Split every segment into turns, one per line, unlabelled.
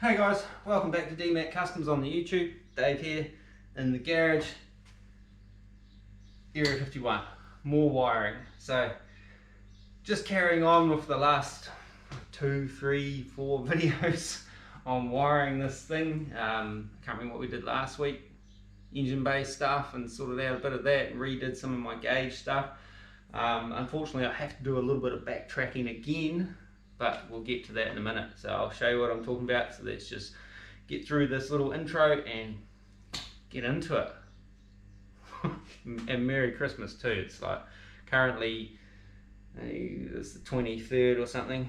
Hey guys, welcome back to DMAC Customs on the YouTube. Dave here in the garage, Area 51, more wiring. So just carrying on with the last 2, 3, 4 videos on wiring this thing. Can't remember what we did last week. Engine bay stuff, and sorted out a bit of that and redid some of my gauge stuff. Unfortunately I have to do a little bit of backtracking again, but we'll get to that in a minute. So I'll show you what I'm talking about. So let's just get through this little intro and get into it. And Merry Christmas too. It's like currently it's the 23rd or something.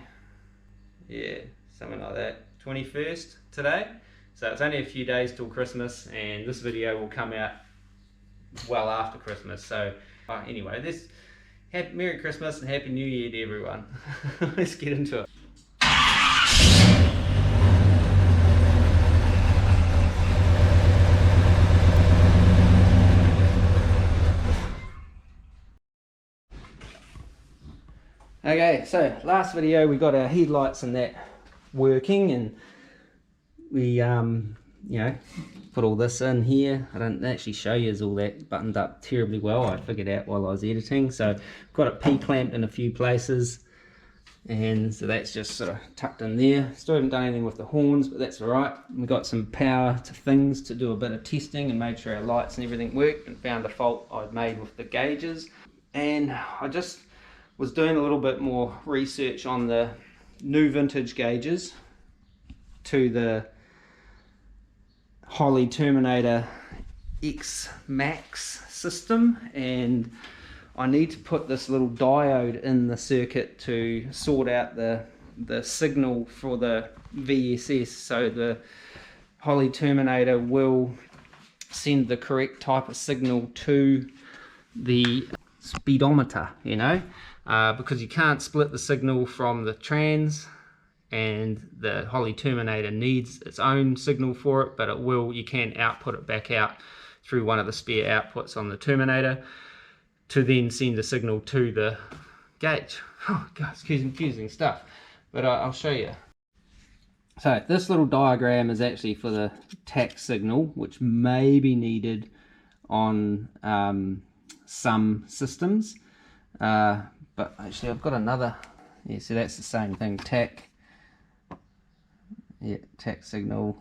Yeah, something like that. 21st today. So it's only a few days till Christmas, and this video will come out well after Christmas. So anyway, Merry Christmas and Happy New Year to everyone. Let's get into it. Okay, so last video we got our headlights and that working, and we you know, put all this in here. I don't actually show you all that buttoned up terribly well. I figured out while I was editing. So got it P-clamped in a few places, and so that's just sort of tucked in there. Still haven't done anything with the horns, but that's alright. We got some power to things to do a bit of testing and made sure our lights and everything worked, and found a fault I'd made with the gauges. And I just was doing a little bit more research on the new vintage gauges to the Holley Terminator X Max system, and I need to put this little diode in the circuit to sort out the signal for the VSS, so the Holley Terminator will send the correct type of signal to the speedometer, you know, because you can't split the signal from the trans, and the Holley Terminator needs its own signal for it, but you can output it back out through one of the spare outputs on the Terminator to then send a signal to the gauge. Oh God, it's confusing stuff, but I'll show you. So this little diagram is actually for the tack signal, which may be needed on some systems, but actually I've got another. Yeah, so that's the same thing, tack. Yeah, tack signal.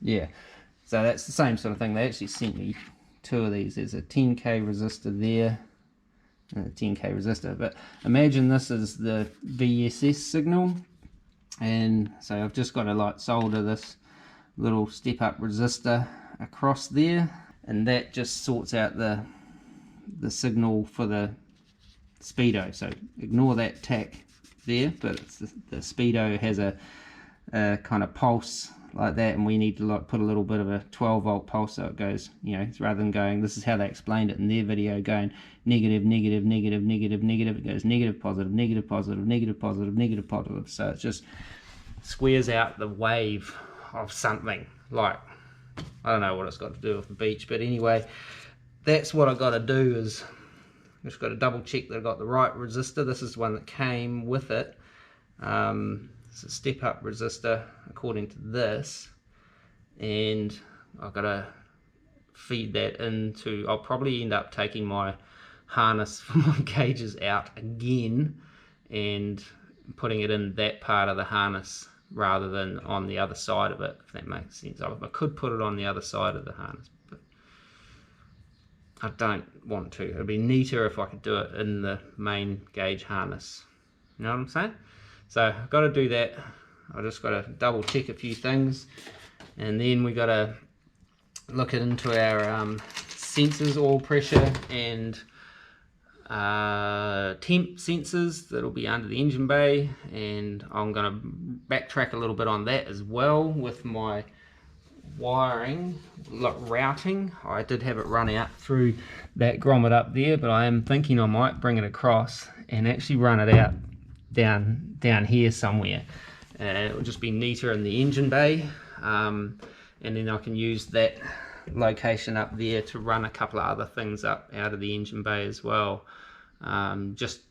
Yeah, so that's the same sort of thing. They actually sent me two of these. There's a 10k resistor there and a 10k resistor, but imagine this is the VSS signal, and so I've just got to like solder this little step up resistor across there, and that just sorts out the signal for the speedo. So ignore that tack there, but it's the speedo has a kind of pulse like that, and we need to like put a little bit of a 12 volt pulse, so it goes, you know, rather than going, this is how they explained it in their video, going negative, negative, negative, negative, negative, it goes negative, positive, negative, positive, negative, positive, negative, positive. So it just squares out the wave of something. Like, I don't know what it's got to do with the beach, but anyway, that's what I got to do. Is just got to double check that I got the right resistor. This is the one that came with it. It's a step up resistor according to this, and I've got to feed that into, I'll probably end up taking my harness for my gauges out again and putting it in that part of the harness rather than on the other side of it, if that makes sense. I could put it on the other side of the harness, but I don't want to. It'd be neater if I could do it in the main gauge harness. You know what I'm saying? So I've got to do that. I just got to double check a few things, and then we got to look into our sensors, oil pressure and temp sensors that'll be under the engine bay, and I'm going to backtrack a little bit on that as well with my wiring routing. I did have it run out through that grommet up there, but I am thinking I might bring it across and actually run it out down here somewhere. It will just be neater in the engine bay, and then I can use that location up there to run a couple of other things up out of the engine bay as well, just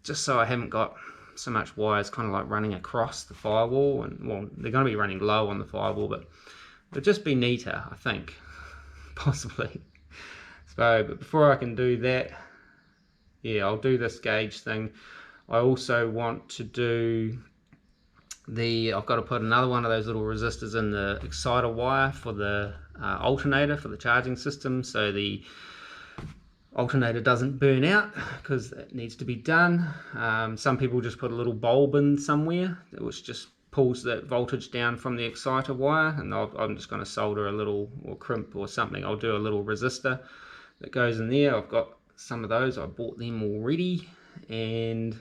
so I haven't got so much wires kind of like running across the firewall, and well, they're going to be running low on the firewall, but it'll just be neater, I think, possibly. So, but before I can do that, yeah, I'll do this gauge thing. I also want to do I've got to put another one of those little resistors in the exciter wire for the alternator for the charging system, so the alternator doesn't burn out, because that needs to be done. Some people just put a little bulb in somewhere which just pulls that voltage down from the exciter wire, and I'm just going to solder a little, or crimp or something. I'll do a little resistor that goes in there. I've got some of those, I bought them already. And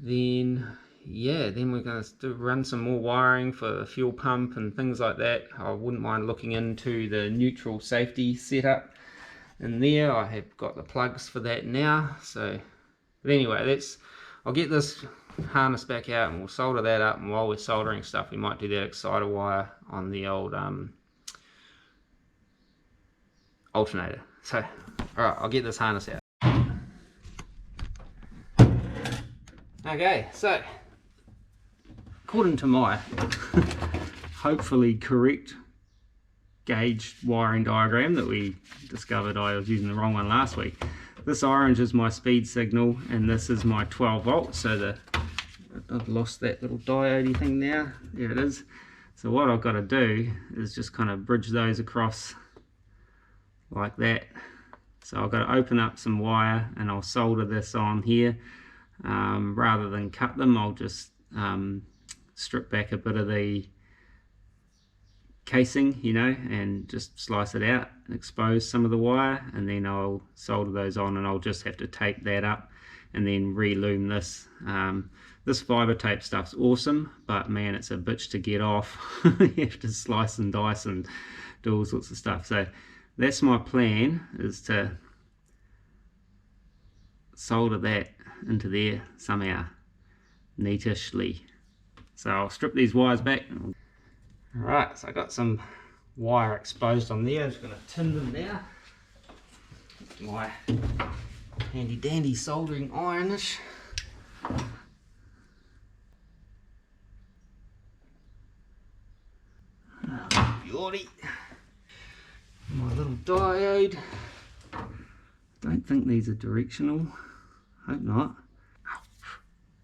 then yeah, then we're going to run some more wiring for the fuel pump and things like that. I wouldn't mind looking into the neutral safety setup in there. I have got the plugs for that now. So, but anyway, I'll get this harness back out and we'll solder that up, and while we're soldering stuff, we might do that exciter wire on the old alternator. So, alright, I'll get this harness out. Okay, so according to my hopefully correct gauge wiring diagram that we discovered I was using the wrong one last week, this orange is my speed signal and this is my 12 volts. So I've lost that little diode thing now. There it is. So what I've got to do is just kind of bridge those across like that. So I've got to open up some wire and I'll solder this on here. Rather than cut them, I'll just strip back a bit of the casing, you know, and just slice it out and expose some of the wire, and then I'll solder those on, and I'll just have to tape that up and then re-loom this. This fiber tape stuff's awesome, but man, it's a bitch to get off. You have to slice and dice and do all sorts of stuff. So that's my plan, is to solder that into there somehow, neatishly. So I'll strip these wires back. Alright, so I got some wire exposed on there. I'm just going to tin them now. My handy dandy soldering ironish. Beauty. My little diode. Don't think these are directional. Hope not.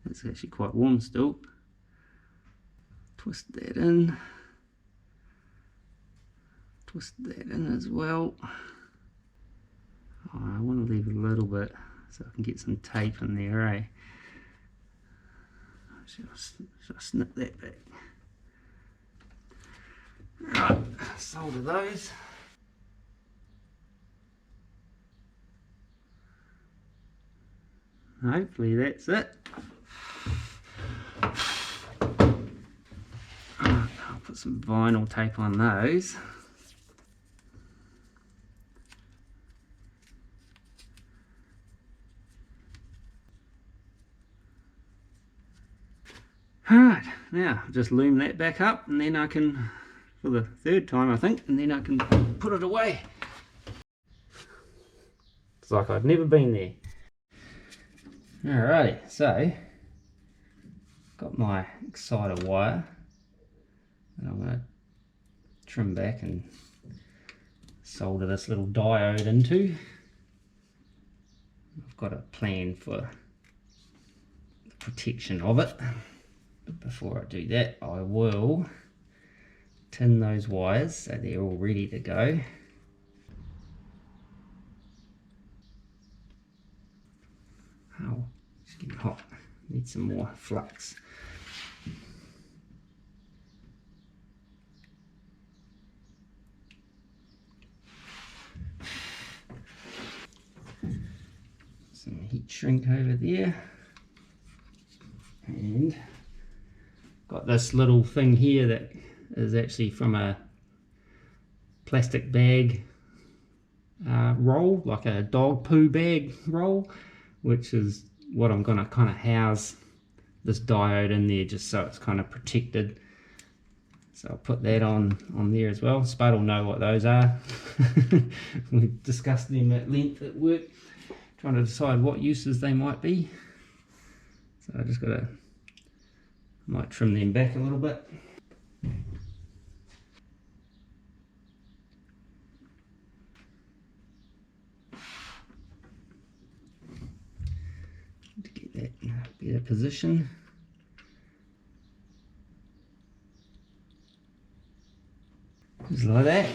It's actually quite warm still. Twist that in. Twist that in as well. Oh, I want to leave a little bit so I can get some tape in there, eh? Should I snip that back? Right, solder those. Hopefully that's it. I'll put some vinyl tape on those. Alright, now just loom that back up, and then I can, for the third time I think, and then I can put it away. It's like I've never been there. Alrighty, so got my exciter wire that I'm going to trim back and solder this little diode into. I've got a plan for the protection of it, but before I do that I will tin those wires so they're all ready to go. Oh, it's getting hot. Need some more flux. Some heat shrink over there. And got this little thing here that is actually from a plastic bag roll, like a dog poo bag roll, which is what I'm going to kind of house this diode in there, just so it's kind of protected. So I'll put that on there as well. Spud will know what those are. We've discussed them at length at work, trying to decide what uses they might be. So I just gotta, might trim them back a little bit. To get that in a better position. Just like that.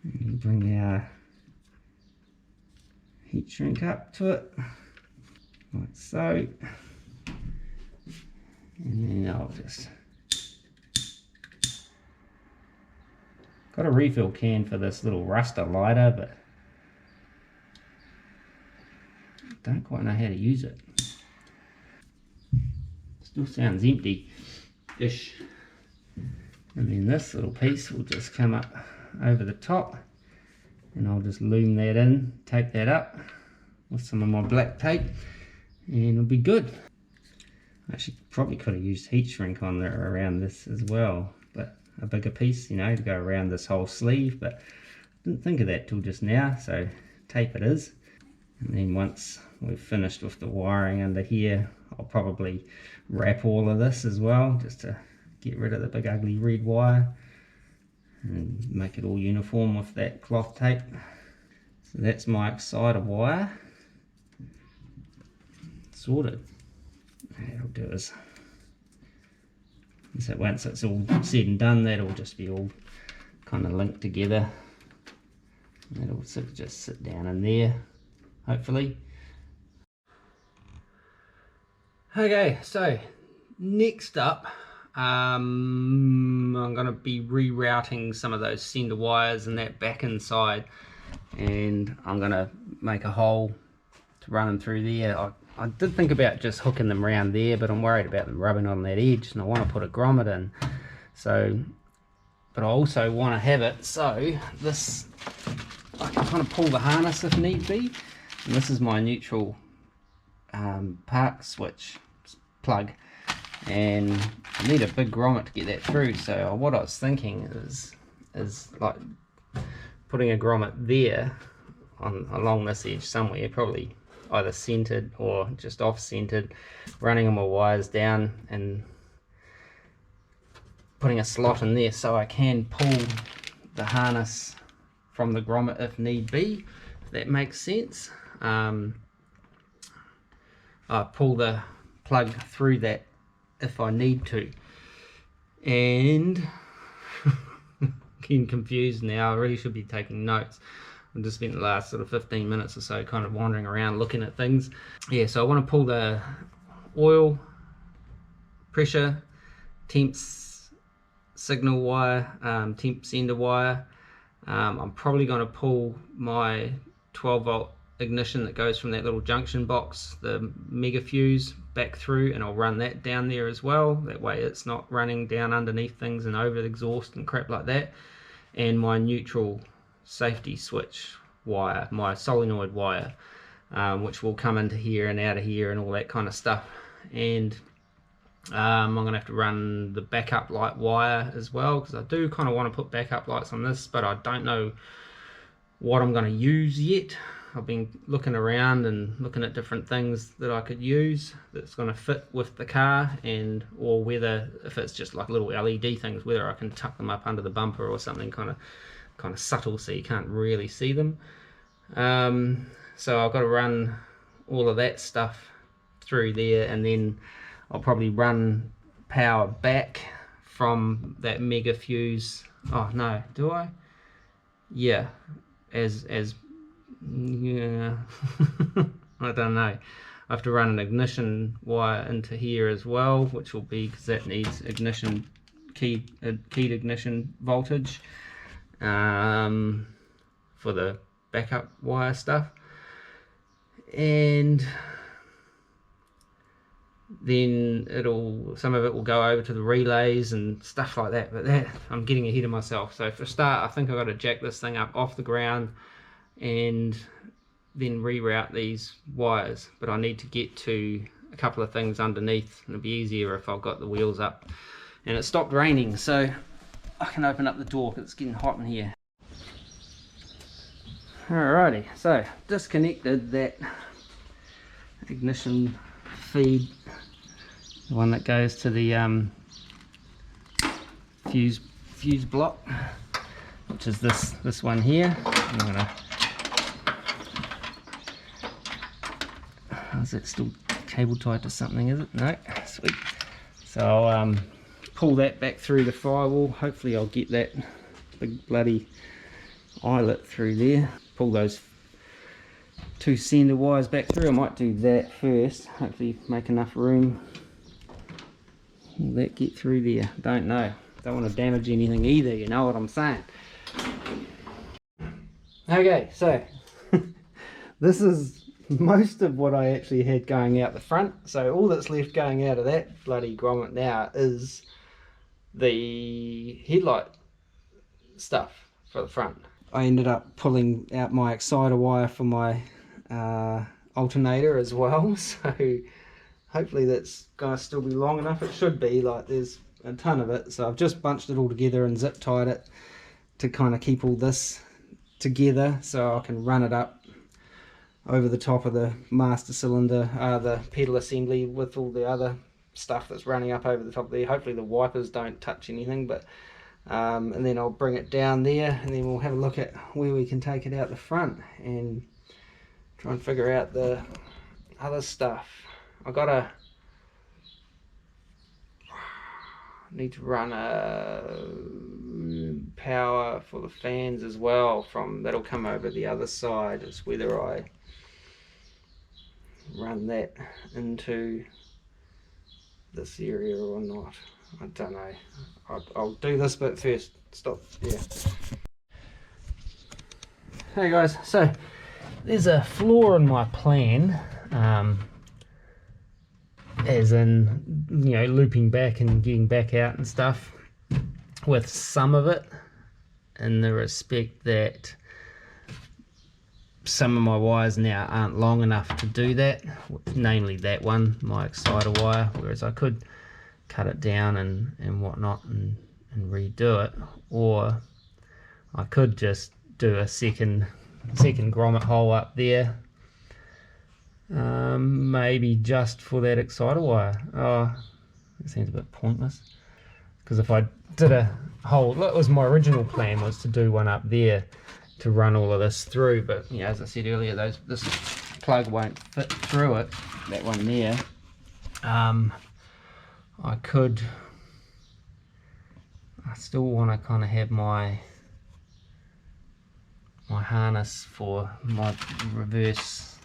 And bring our heat shrink up to it, like so. And then I'll just, got a refill can for this little ruster lighter, but don't quite know how to use it. Still sounds empty-ish. And then this little piece will just come up over the top, and I'll just loom that in, tape that up with some of my black tape, and it'll be good. Actually, probably could have used heat shrink on there around this as well, but a bigger piece, you know, to go around this whole sleeve, but didn't think of that till just now, so tape it is. And then once we've finished with the wiring under here, I'll probably wrap all of this as well, just to get rid of the big ugly red wire and make it all uniform with that cloth tape. So that's my exciter wire sorted. What I'll do is, so once it's all said and done, that'll just be all kind of linked together. That'll sort of just sit down in there, hopefully. Okay, so next up, I'm going to be rerouting some of those sender wires and that back inside, and I'm going to make a hole to run them through there. I did think about just hooking them around there, but I'm worried about them rubbing on that edge, and I want to put a grommet in. So, but I also want to have it so this, I can kind of pull the harness if need be. And this is my neutral park switch plug, and I need a big grommet to get that through. So what I was thinking is like putting a grommet there along this edge somewhere, probably either centered or just off centered, running all my wires down and putting a slot in there so I can pull the harness from the grommet if need be, if that makes sense. I pull the plug through that if I need to. And getting confused now, I really should be taking notes. I've just spent the last sort of 15 minutes or so kind of wandering around looking at things. Yeah, so I want to pull the oil, pressure, temp signal wire, temp sender wire. I'm probably going to pull my 12 volt ignition that goes from that little junction box, the mega fuse, back through, and I'll run that down there as well. That way it's not running down underneath things and over the exhaust and crap like that. And my neutral safety switch wire, my solenoid wire, which will come into here and out of here and all that kind of stuff. And I'm going to have to run the backup light wire as well, because I do kind of want to put backup lights on this, but I don't know what I'm going to use yet. I've been looking around and looking at different things that I could use that's going to fit with the car, and or whether, if it's just like little LED things, whether I can tuck them up under the bumper or something kind of subtle so you can't really see them. So I've got to run all of that stuff through there, and then I'll probably run power back from that mega fuse. Oh no, do I? Yeah, as yeah. I don't know. I have to run an ignition wire into here as well, which will be, because that needs ignition keyed ignition voltage for the backup wire stuff. And then some of it will go over to the relays and stuff like that, but that, I'm getting ahead of myself. So for a start, I think I've got to jack this thing up off the ground and then reroute these wires, but I need to get to a couple of things underneath, and it'll be easier if I've got the wheels up. And it stopped raining, so I can open up the door because it's getting hot in here. Alrighty, so disconnected that ignition feed, the one that goes to the fuse block, which is this one here. I'm gonna, is it still cable tied to something, is it? No, sweet. So I'll pull that back through the firewall. Hopefully I'll get that big bloody eyelet through there. Pull those 2 sender wires back through. I might do that first, hopefully make enough room. Will that get through there? Don't know. Don't want to damage anything either, you know what I'm saying. Okay, so this is most of what I actually had going out the front. So all that's left going out of that bloody grommet now is the headlight stuff for the front. I ended up pulling out my exciter wire for my alternator as well, so hopefully that's gonna still be long enough. It should be, like there's a ton of it, so I've just bunched it all together and zip tied it to kind of keep all this together so I can run it up over the top of the master cylinder, the pedal assembly, with all the other stuff that's running up over the top there. Hopefully the wipers don't touch anything, but and then I'll bring it down there, and then we'll have a look at where we can take it out the front and try and figure out the other stuff. I need to run a power for the fans as well, that'll come over the other side. It's whether I run that into this area or not. I don't know. I'll do this bit first. Stop. Yeah. Hey guys, so there's a flaw in my plan, as in, you know, looping back and getting back out and stuff, with some of it, in the respect that some of my wires now aren't long enough to do that, namely that one, my exciter wire, whereas I could cut it down and whatnot and redo it, or I could just do a second grommet hole up there, maybe just for that exciter wire. Oh, it seems a bit pointless, because if I did a hole, that was my original plan, was to do one up there to run all of this through, but you know, as I said earlier, this plug won't fit through it, that one there. I still want to kind of have my harness for my reverse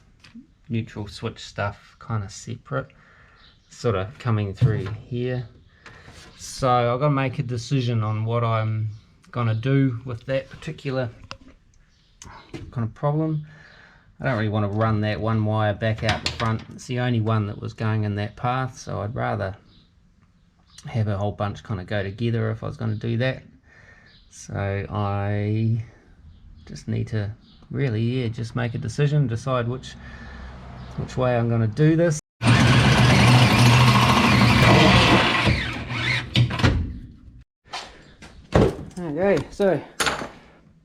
neutral switch stuff kind of separate, sort of coming through here. So I've got to make a decision on what I'm going to do with that particular kind of problem. I don't really want to run that one wire back out the front. It's the only one that was going in that path, so I'd rather have a whole bunch kind of go together if I was going to do that. So I just need to really, yeah, just make a decision, decide which way I'm going to do this. Okay, so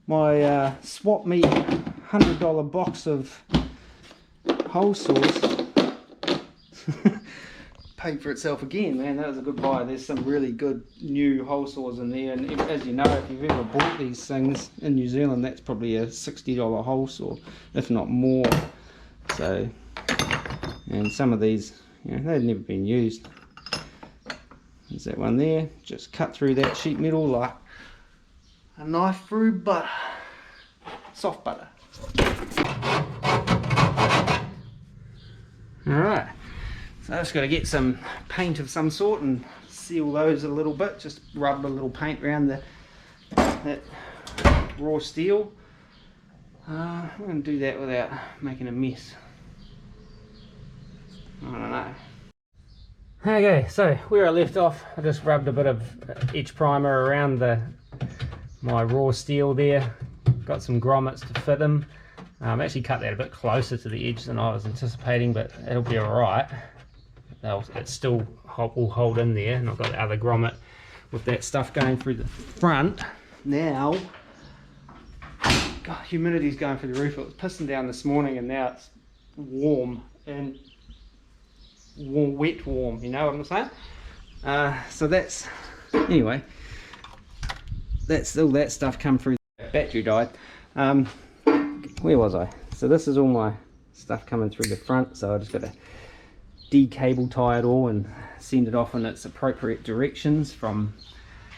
my swap meet $100 box of hole saws paid for itself again, man. That was a good buy. There's some really good new hole saws in there, and as you know, if you've ever bought these things in New Zealand, that's probably a $60 hole saw, if not more. So, and some of these, you know, they've never been used. There's that one there, just cut through that sheet metal like a knife through butter, soft butter. Alright, so I've just got to get some paint of some sort and seal those a little bit, just rub a little paint around that raw steel. I'm going to do that without making a mess. I don't know. Okay, so where I left off, I just rubbed a bit of etch primer around my raw steel there, got some grommets to fit them. Actually cut that a bit closer to the edge than I was anticipating, but it'll be alright. It still will hold in there, and I've got the other grommet with that stuff going through the front. Now, God, humidity's going through the roof. It was pissing down this morning, and now it's warm and warm, wet warm, you know what I'm saying? So that's, anyway, that's all that stuff come through. Battery died. Where was I? So this is all my stuff coming through the front, so I just got to decable tie it all and send it off in its appropriate directions from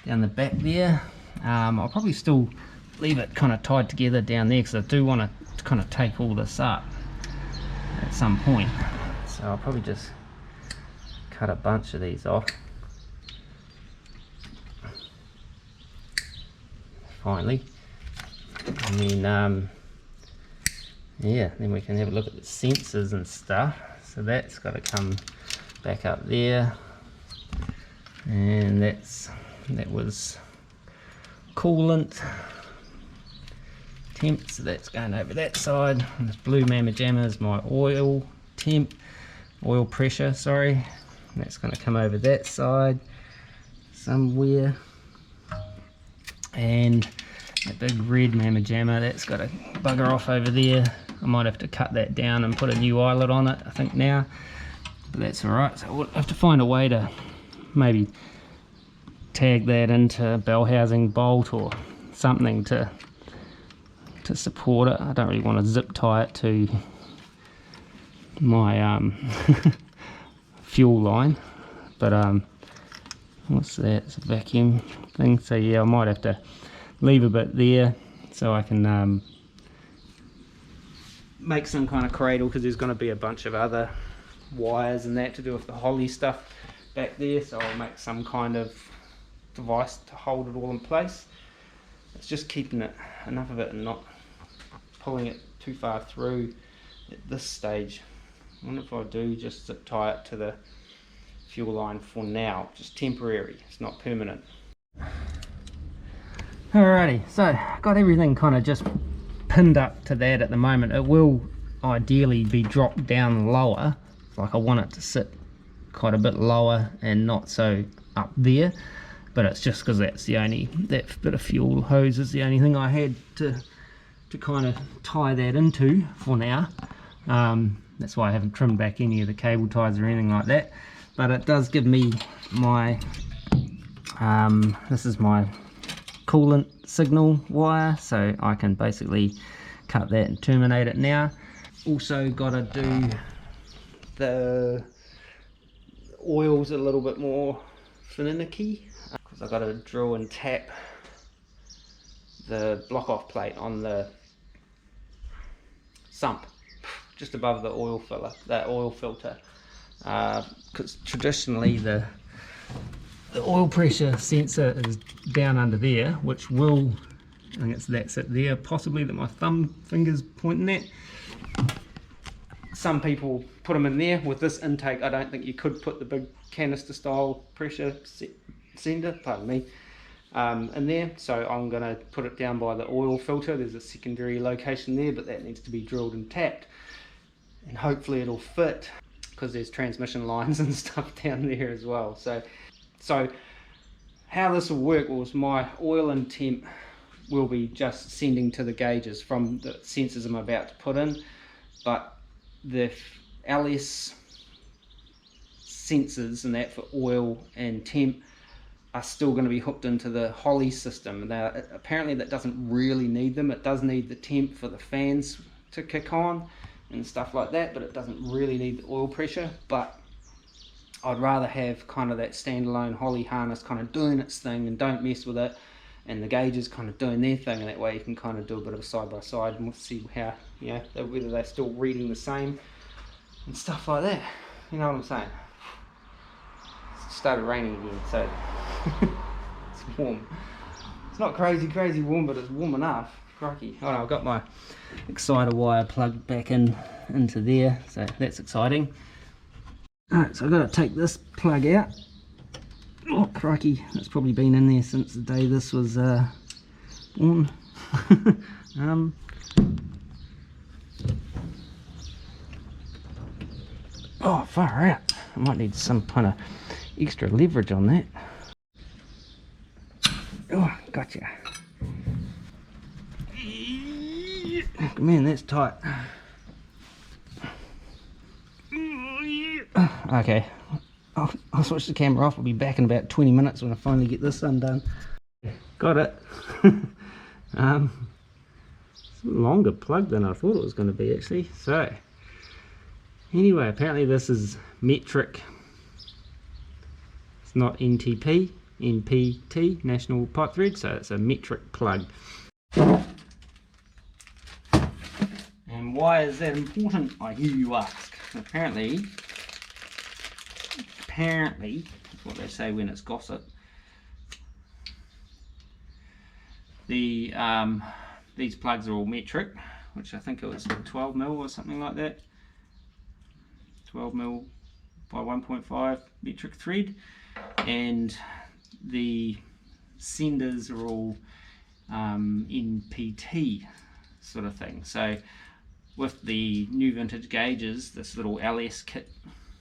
down the back there. I'll probably still leave it kind of tied together down there because I do want to kind of take all this up at some point, so I'll probably just cut a bunch of these off finally, and then yeah, then we can have a look at the sensors and stuff. So that's got to come back up there, and that was coolant, temp, so that's going over that side. And this blue mamma jamma is my oil temp, oil pressure, sorry. And that's going to come over that side somewhere. And that big red mamma jamma, that's got to bugger off over there. I might have to cut that down and put a new eyelet on it, I think now, but that's alright. So we'll have to find a way to maybe tag that into a bell housing bolt or something to support it. I don't really want to zip tie it to my fuel line, but what's that? It's a vacuum thing. So yeah, I might have to leave a bit there so I can make some kind of cradle, because there's going to be a bunch of other wires and that to do with the holly stuff back there, so I'll make some kind of device to hold it all in place. It's just keeping it, enough of it, and not pulling it too far through at this stage. I wonder if I do just zip tie it to the fuel line for now, just temporary, it's not permanent. Alrighty, so got everything kind of just pinned up to that at the moment. It will ideally be dropped down lower, like I want it to sit quite a bit lower and not so up there, but it's just because that's the only, that bit of fuel hose is the only thing I had to kind of tie that into for now. That's why I haven't trimmed back any of the cable ties or anything like that, but it does give me my this is my coolant signal wire, so I can basically cut that and terminate it now. Also got to do the oils a little bit more finicky, because I've got to drill and tap the block off plate on the sump just above the oil filler, that oil filter, because traditionally the oil pressure sensor is down under there, which will, I think that's it there, possibly, that my thumb finger's pointing at. Some people put them in there. With this intake, I don't think you could put the big canister style pressure sender, pardon me, in there, so I'm going to put it down by the oil filter. There's a secondary location there, but that needs to be drilled and tapped, and hopefully it'll fit, because there's transmission lines and stuff down there as well. So how this will work was my oil and temp will be just sending to the gauges from the sensors I'm about to put in, but the LS sensors and that for oil and temp are still going to be hooked into the Holly system. Now apparently that doesn't really need them. It does need the temp for the fans to kick on and stuff like that, but it doesn't really need the oil pressure. But I'd rather have kind of that standalone Holly harness kind of doing its thing and don't mess with it, and the gauges kind of doing their thing, and that way you can kind of do a bit of a side by side and we'll see how, you know, whether they're still reading the same and stuff like that. You know what I'm saying? It started raining again, so it's warm. It's not crazy warm, but it's warm enough. Crikey. Oh no, I've got my exciter wire plugged back into there, so that's exciting. Alright, so I've got to take this plug out. Oh crikey, it's probably been in there since the day this was born. Oh, far out. I might need some kind of extra leverage on that. Oh, gotcha. Man, that's tight. Okay, I'll switch the camera off. I'll be back in about 20 minutes when I finally get this undone. Got it. It's a longer plug than I thought it was going to be actually. So anyway, apparently this is metric. It's not NTP, NPT, National Pipe Thread, so it's a metric plug. And why is that important, I hear you ask? Apparently, that's what they say when it's gossip, these plugs are all metric, which I think it was 12mm or something like that. 12mm by 1.5 metric thread, and the senders are all NPT sort of thing. So with the new vintage gauges, this little LS kit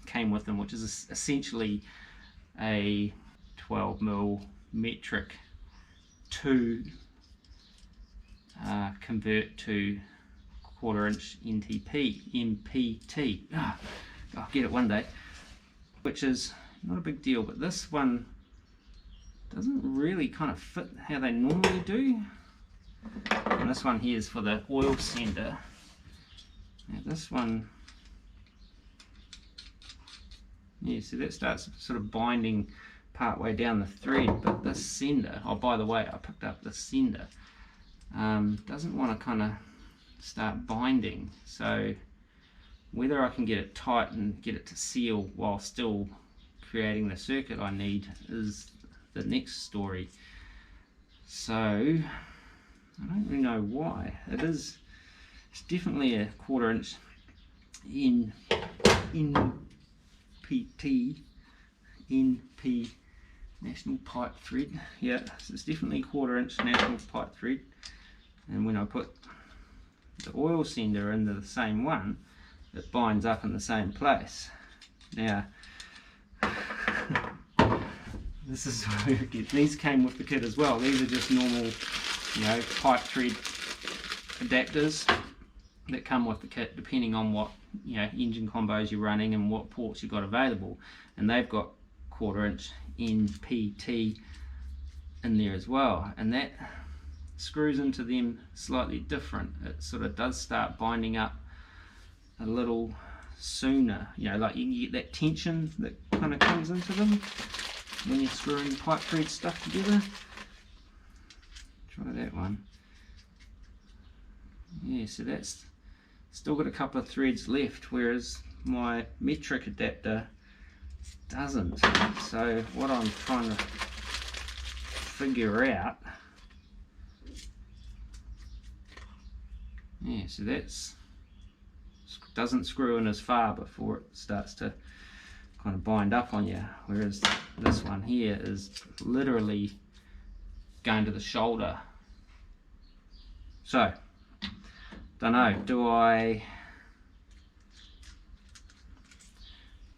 came with them, which is essentially a 12mm metric to convert to 1/4 inch NPT. I'll get it one day, which is not a big deal, but this one doesn't really kind of fit how they normally do. And this one here is for the oil sender. Now this one, yeah, so that starts sort of binding part way down the thread, but this sender, oh by the way, I picked up the sender, doesn't want to kind of start binding. So whether I can get it tight and get it to seal while still creating the circuit I need is the next story. So I don't really know why. It's definitely a 1/4 inch NP National Pipe Thread. Yeah, so it's definitely 1/4 inch National Pipe Thread. And when I put the oil sender into the same one, it binds up in the same place. Now, this is where it gets. These came with the kit as well. These are just normal, pipe thread adapters that come with the kit, depending on what engine combos you're running and what ports you've got available. And they've got 1/4 inch NPT in there as well, and that screws into them slightly different. It sort of does start binding up a little sooner, like you can get that tension that kind of comes into them when you're screwing the pipe thread stuff together. Try that one. Yeah, so that's still got a couple of threads left, whereas my metric adapter doesn't. So what I'm trying to figure out, yeah, so that's doesn't screw in as far before it starts to kind of bind up on you, whereas this one here is literally going to the shoulder. So don't know, do I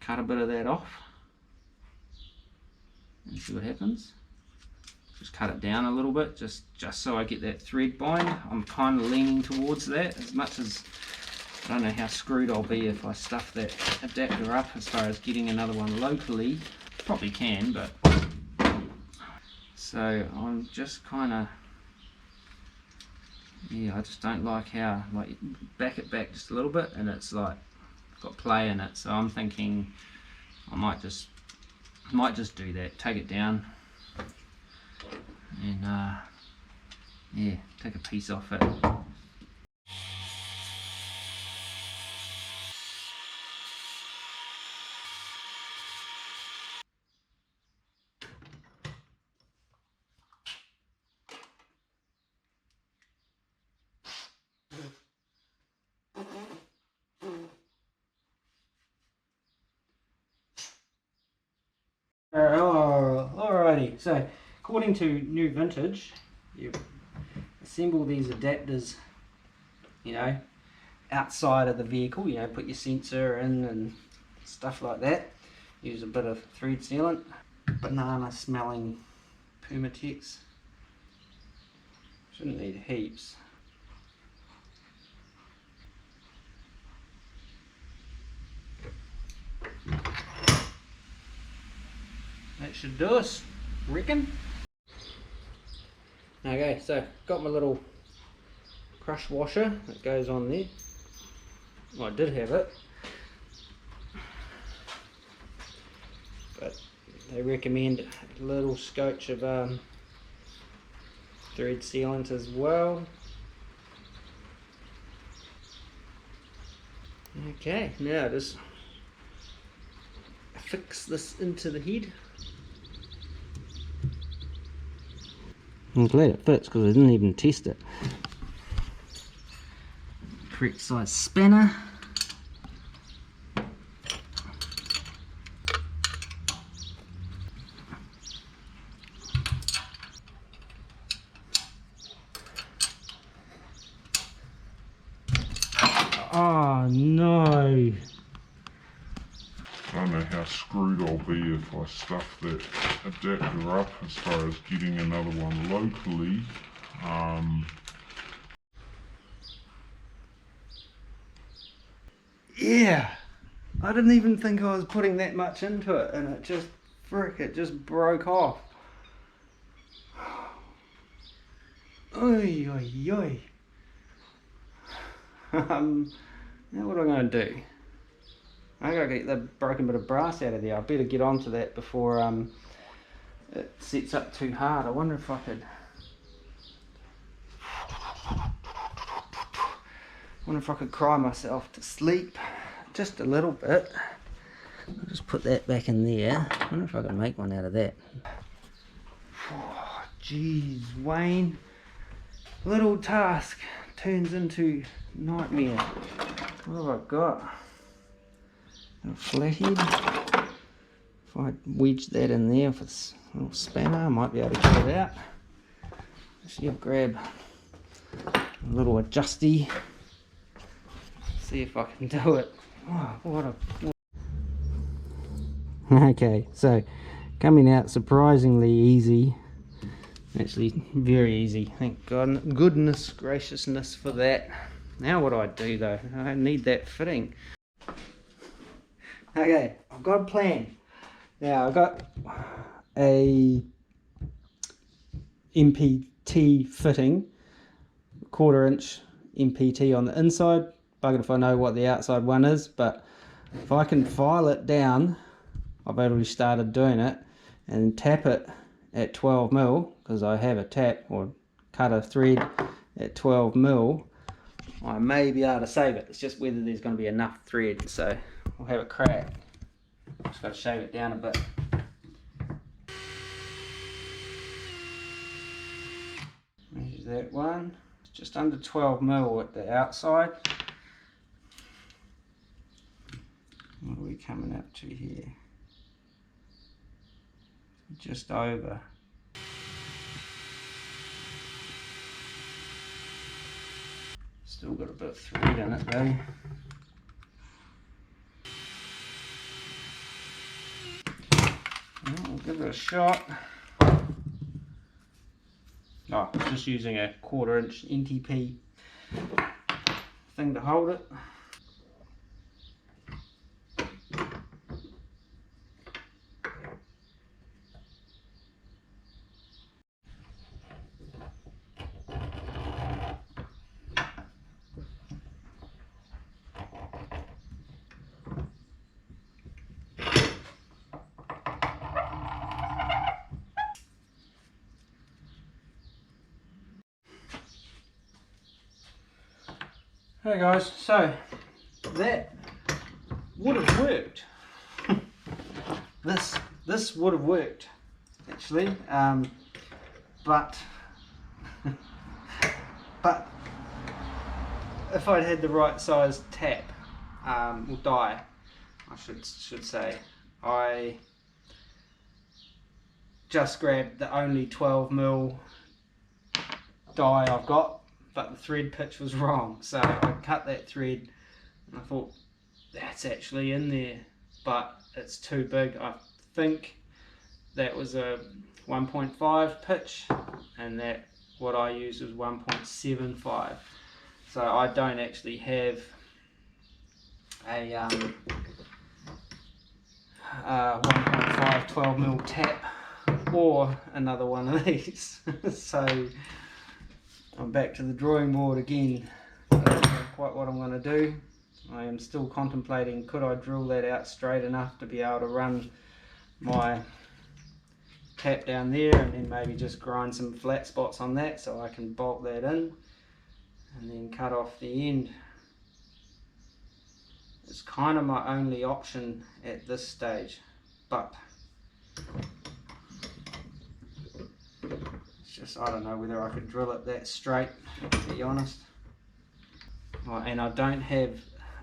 cut a bit of that off and see what happens? Just cut it down a little bit, just so I get that thread bind. I'm kind of leaning towards that, as much as I don't know how screwed I'll be if I stuff that adapter up as far as getting another one locally. Probably can, but so I'm just kind of, yeah, I just don't like how, like, back it back just a little bit and it's like got play in it. So I'm thinking I might just do that, take it down and yeah, take a piece off it. Alrighty, so according to New Vintage, you assemble these adapters, outside of the vehicle, put your sensor in and stuff like that. Use a bit of thread sealant, banana smelling Permatex. Shouldn't need heaps. should do us, reckon. Okay, so got my little crush washer that goes on there. Well, I did have it, but they recommend a little scotch of thread sealant as well. Okay, now just fix this into the head. I'm glad it fits because I didn't even test it. Correct size spanner. Oh no!
I don't know how screwed I'll be if I stuff that adapter up as far as getting another one locally.
Yeah! I didn't even think I was putting that much into it, and it just, it just broke off. Oi, oi, oi. Now what am I going to do? I gotta get the broken bit of brass out of there. I better get onto that before it sets up too hard. I wonder if I could. Cry myself to sleep just a little bit. I'll just put that back in there. I wonder if I can make one out of that. Oh, jeez, Wayne. Little task turns into nightmare. What have I got? A flathead. If I wedge that in there with this little spanner, I might be able to get it out. Actually, I'll grab a little adjusty. See if I can do it. Oh, okay, so coming out surprisingly easy. Actually, very easy. Thank God, goodness graciousness for that. Now what do I do though? I need that fitting. Okay, I've got a plan. Now I've got a MPT fitting, 1/4 inch MPT on the inside. Buggered if I know what the outside one is, but if I can file it down, I've already started doing it, and tap it at 12mm, because I have a tap or cut a thread at 12mm, I may be able to save it. It's just whether there's going to be enough thread, so we'll have a crack. Just got to shave it down a bit. There's that one. It's just under 12mm at the outside. What are we coming up to here? Just over. Still got a bit of thread in it though. I'll give it a shot. Oh, just using a 1/4 inch NTP thing to hold it. Hey guys, so that would have worked. This would have worked actually, but if I'd had the right size tap or die, I should say, I just grabbed the only 12mm die I've got, but the thread pitch was wrong, so I cut that thread and I thought that's actually in there, but it's too big. I think that was a 1.5 pitch, and that what I used was 1.75, so I don't actually have a 1.5 12mm tap or another one of these. So I'm back to the drawing board again. I don't know quite what I'm going to do. I am still contemplating, could I drill that out straight enough to be able to run my tap down there, and then maybe just grind some flat spots on that so I can bolt that in and then cut off the end. It's kind of my only option at this stage, but it's just, I don't know whether I could drill it that straight, to be honest. Oh, and I don't have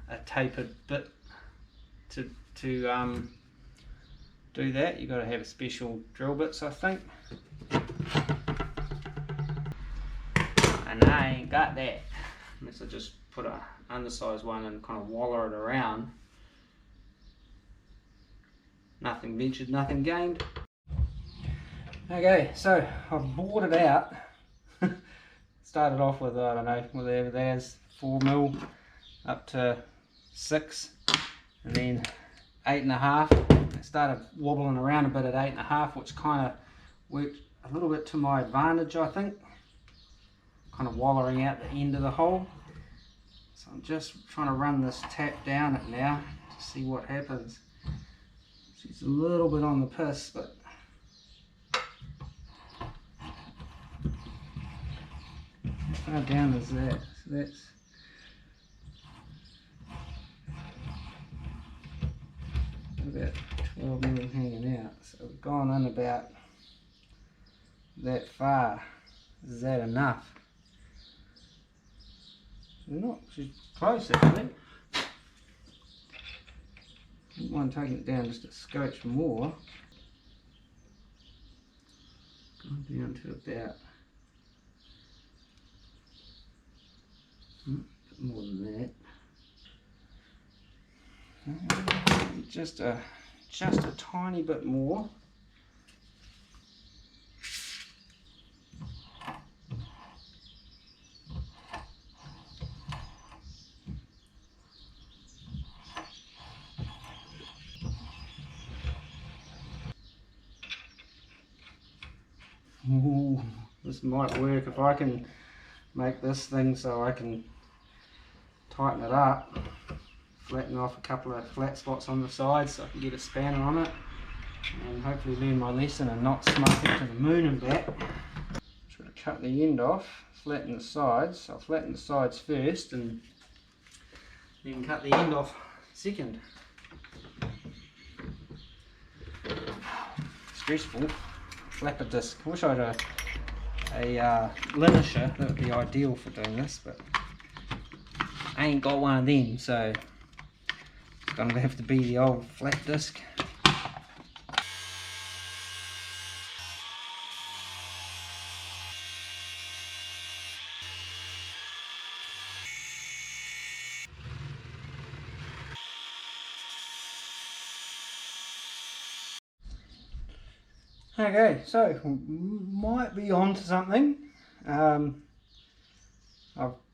a tapered bit to do that. You've got to have special drill bits, I think. And I ain't got that. Unless I just put a undersized one and kind of waller it around. Nothing ventured, nothing gained. Okay, so I've bored it out. Started off with, I don't know, whatever that is, 4mm up to 6, and then 8.5. I started wobbling around a bit at 8.5, which kind of worked a little bit to my advantage, I think. Kind of wallering out the end of the hole. So I'm just trying to run this tap down it now to see what happens. It's a little bit on the piss, but how far down is that? So that's about 12mm hanging out. So we've gone in about that far. Is that enough? Not she's close actually. Don't mind taking it down just a scotch more. Gone down to about a bit more than that. Just a tiny bit more. Ooh, this might work if I can make this thing so I can tighten it up, flatten off a couple of flat spots on the sides so I can get a spanner on it, and hopefully learn my lesson and not smoke it to the moon and back. Just got to cut the end off, flatten the sides. I'll flatten the sides first and then cut the end off second. Stressful. Flapper disc. I wish I had a linisher. That would be ideal for doing this, but I ain't got one of them, so it's going to have to be the old flat disc. Okay, so might be onto something. I've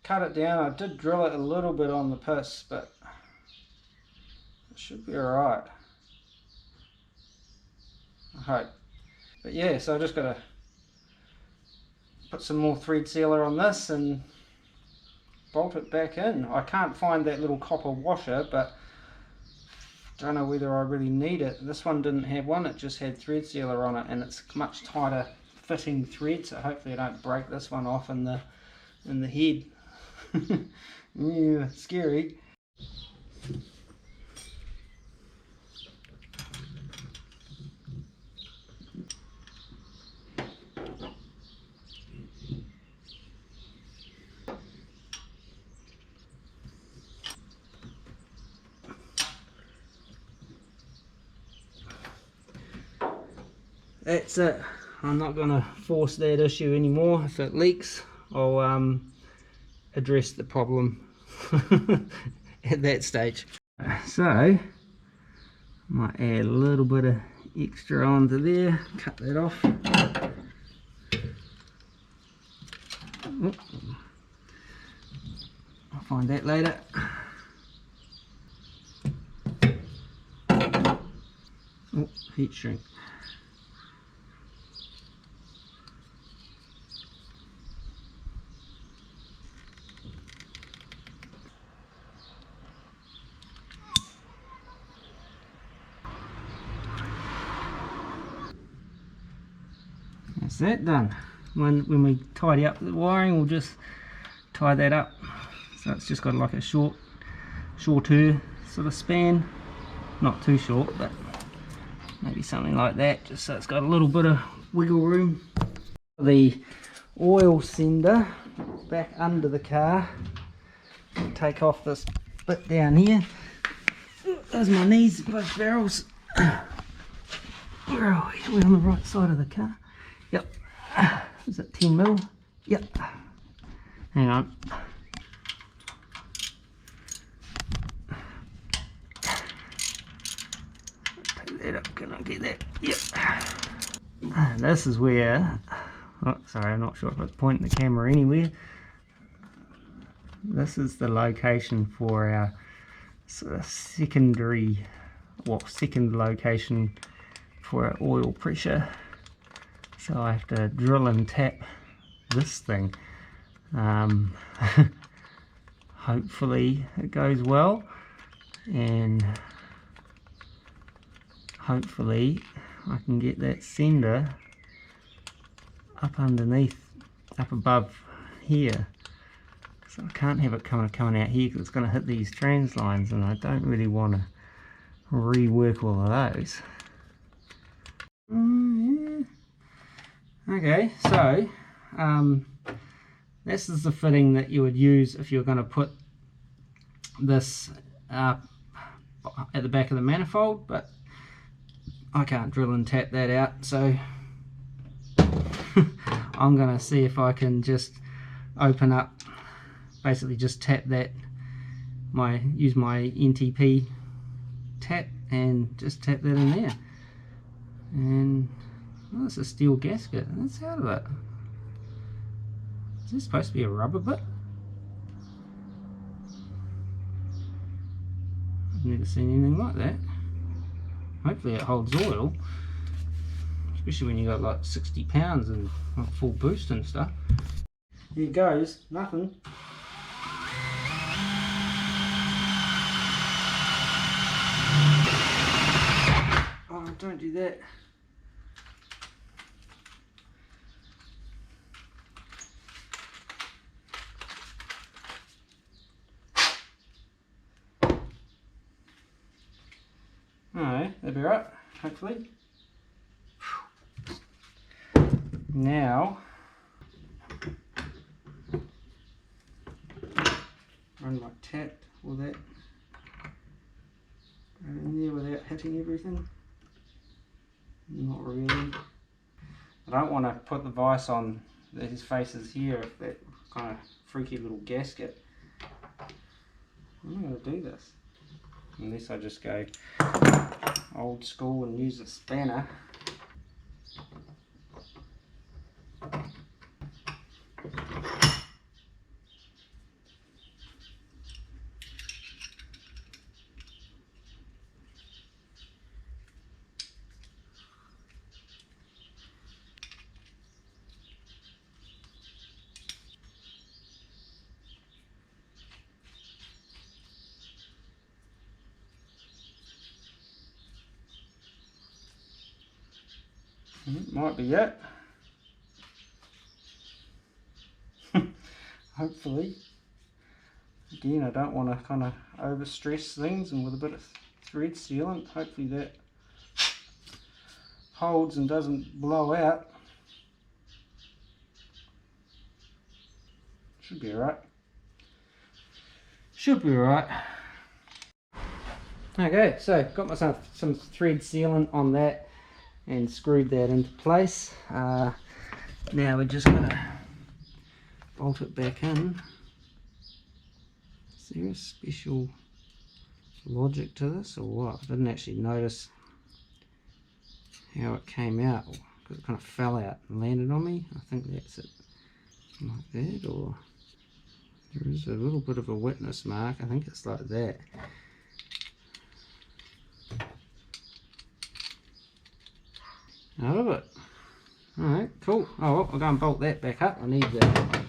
cut it down. I did drill it a little bit on the piss, but it should be alright. I hope. But yeah, so I just got to put some more thread sealer on this and bolt it back in. I can't find that little copper washer, but don't know whether I really need it. This one didn't have one, it just had thread sealer on it, and it's much tighter fitting thread, so hopefully I don't break this one off in the head. Yeah, scary. That's it. I'm not going to force that issue anymore. If it leaks, I'll address the problem at that stage. So I might add a little bit of extra onto there, cut that off. Oh, I'll find that later. Oh, heat shrink. That's that done. When we tidy up the wiring, we'll just tie that up. So it's just got like a shorter sort of span. Not too short, but maybe something like that, just so it's got a little bit of wiggle room. The oil sender back under the car. Take off this bit down here. There's my knees, both barrels. Where are we? We're on the right side of the car. Yep. Is that 10 mil? Yep. Hang on. Take that up. Can I get that? Yep. This is where. Oh, sorry, I'm not sure if it's pointing the camera anywhere. This is the location for our sort of second location for our oil pressure. So I have to drill and tap this thing. Hopefully it goes well, and hopefully I can get that sender up above here. So I can't have it coming out here because it's going to hit these trans lines, and I don't really want to rework all of those. Yeah. Okay, so this is the fitting that you would use if you're going to put this at the back of the manifold, but I can't drill and tap that out, so I'm going to see if I can just open up, basically just tap that, use my NTP tap and just tap that in there. And oh, it's a steel gasket. That's out of it. Is this supposed to be a rubber bit? I've never seen anything like that. Hopefully it holds oil, especially when you got like 60 pounds and like full boost and stuff. Here goes, nothing. Oh, don't do that. Alright, that'll be right, hopefully. Now, run my tap or that right in there without hitting everything. Not really. I don't want to put the vise on his faces here with that kind of freaky little gasket. I'm not going to do this unless I just go old school and use a spanner. Might be it. Hopefully. Again, I don't want to kind of overstress things, and with a bit of thread sealant, hopefully that holds and doesn't blow out. Should be alright. Should be alright. Okay, so got myself some thread sealant on that and screwed that into place. Now we're just going to bolt it back in. Is there a special logic to this or what? I didn't actually notice how it came out, because it kind of fell out and landed on me. I think that's it, like that, or there is a little bit of a witness mark. I think it's like that. out of it. Alright, cool. Oh well, I'll go and bolt that back up. I need the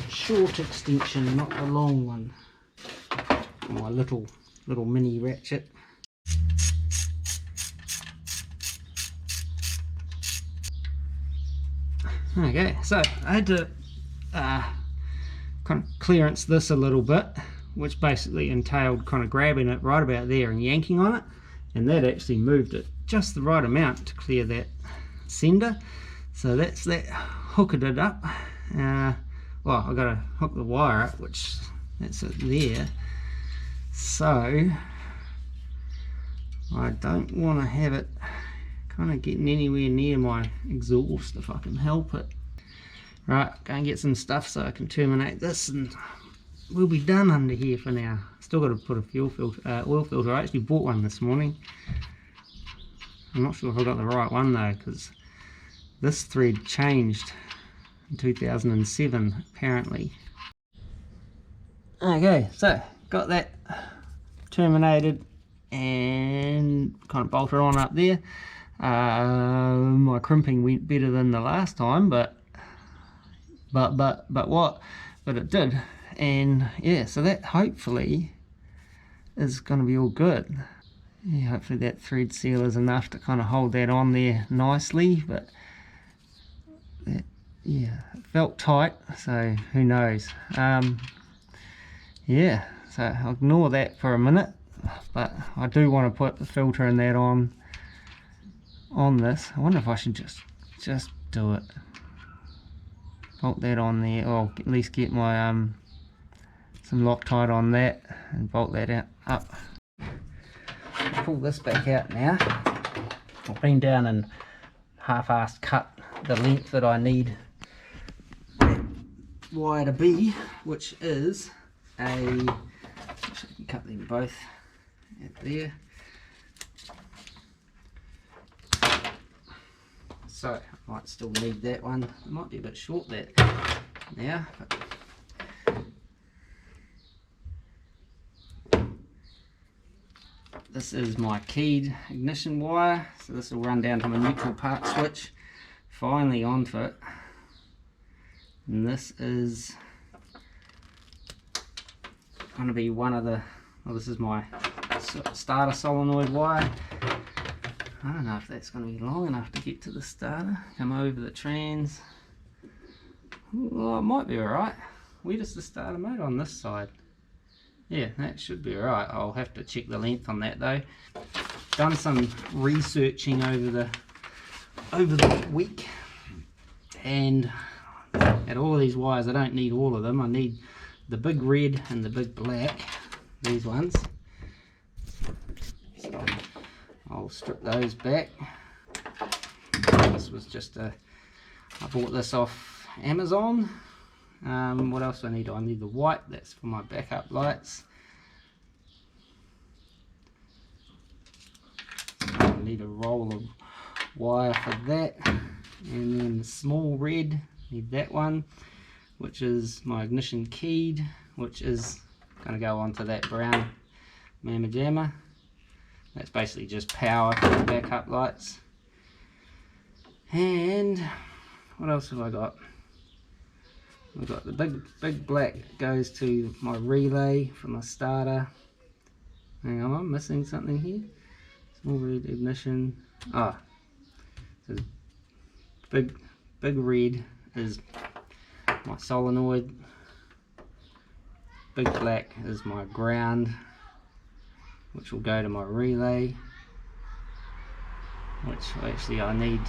short extension, not the long one. My little mini ratchet. Okay, so I had to kind of clearance this a little bit, which basically entailed kind of grabbing it right about there and yanking on it, and that actually moved it just the right amount to clear that sender. So that's that, hooked it up. Well, I've got to hook the wire up, which that's it there. So I don't want to have it kind of getting anywhere near my exhaust if I can help it. Right, go and get some stuff so I can terminate this and we'll be done under here for now. Still got to put a fuel filter, oil filter. I actually bought one this morning. I'm not sure if I got the right one though, because this thread changed in 2007 apparently. Okay, so got that terminated and kind of bolted on up there. My crimping went better than the last time, but it did. And yeah, so that hopefully is going to be all good. Yeah, hopefully that thread seal is enough to kind of hold that on there nicely, but that, yeah, it felt tight, so who knows. Yeah, so I'll ignore that for a minute, but I do want to put the filter and that on this. I wonder if I should just do it. Bolt that on there, or at least get my some Loctite on that and bolt that up. Pull this back out now. I've been down and half-assed cut the length that I need that wire to be, which is actually I can cut them both out there. So I might still need that one. It might be a bit short that now, but this is my keyed ignition wire, so this will run down to my neutral part switch, finally onto it. And this is going to be one of the, well, this is my starter solenoid wire. I don't know if that's going to be long enough to get to the starter. Come over the trans. Well, it might be alright. Where does the starter mode on this side? Yeah, that should be alright. I'll have to check the length on that though. Done some researching over the week, and at all of these wires, I don't need all of them. I need the big red and the big black, these ones. So I'll strip those back. This was just I bought this off Amazon. What else do I need? I need the white, that's for my backup lights. I need a roll of wire for that, and then the small red, need that one, which is my ignition keyed, which is going to go onto that brown mamma jamma. That's basically just power for the backup lights. And what else have I got? We've got the big black goes to my relay for my starter. Hang on, I'm missing something here. Small red ignition. Ah, so big red is my solenoid. Big black is my ground, which will go to my relay, which actually I need.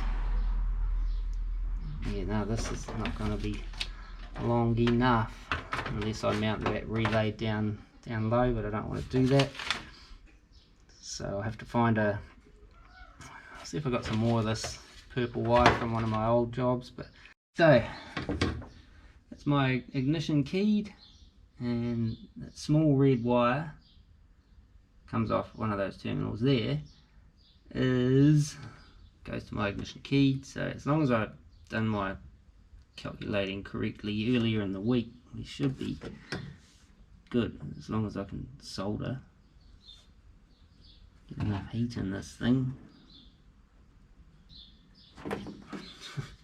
Yeah, no, this is not going to be long enough unless I mount that relay down low, but I don't want to do that. So I'll have to find see if I got some more of this purple wire from one of my old jobs. But so that's my ignition keyed, and that small red wire comes off one of those terminals there, goes to my ignition keyed. So as long as I've done my calculating correctly earlier in the week, we should be good, as long as I can solder, get enough heat in this thing.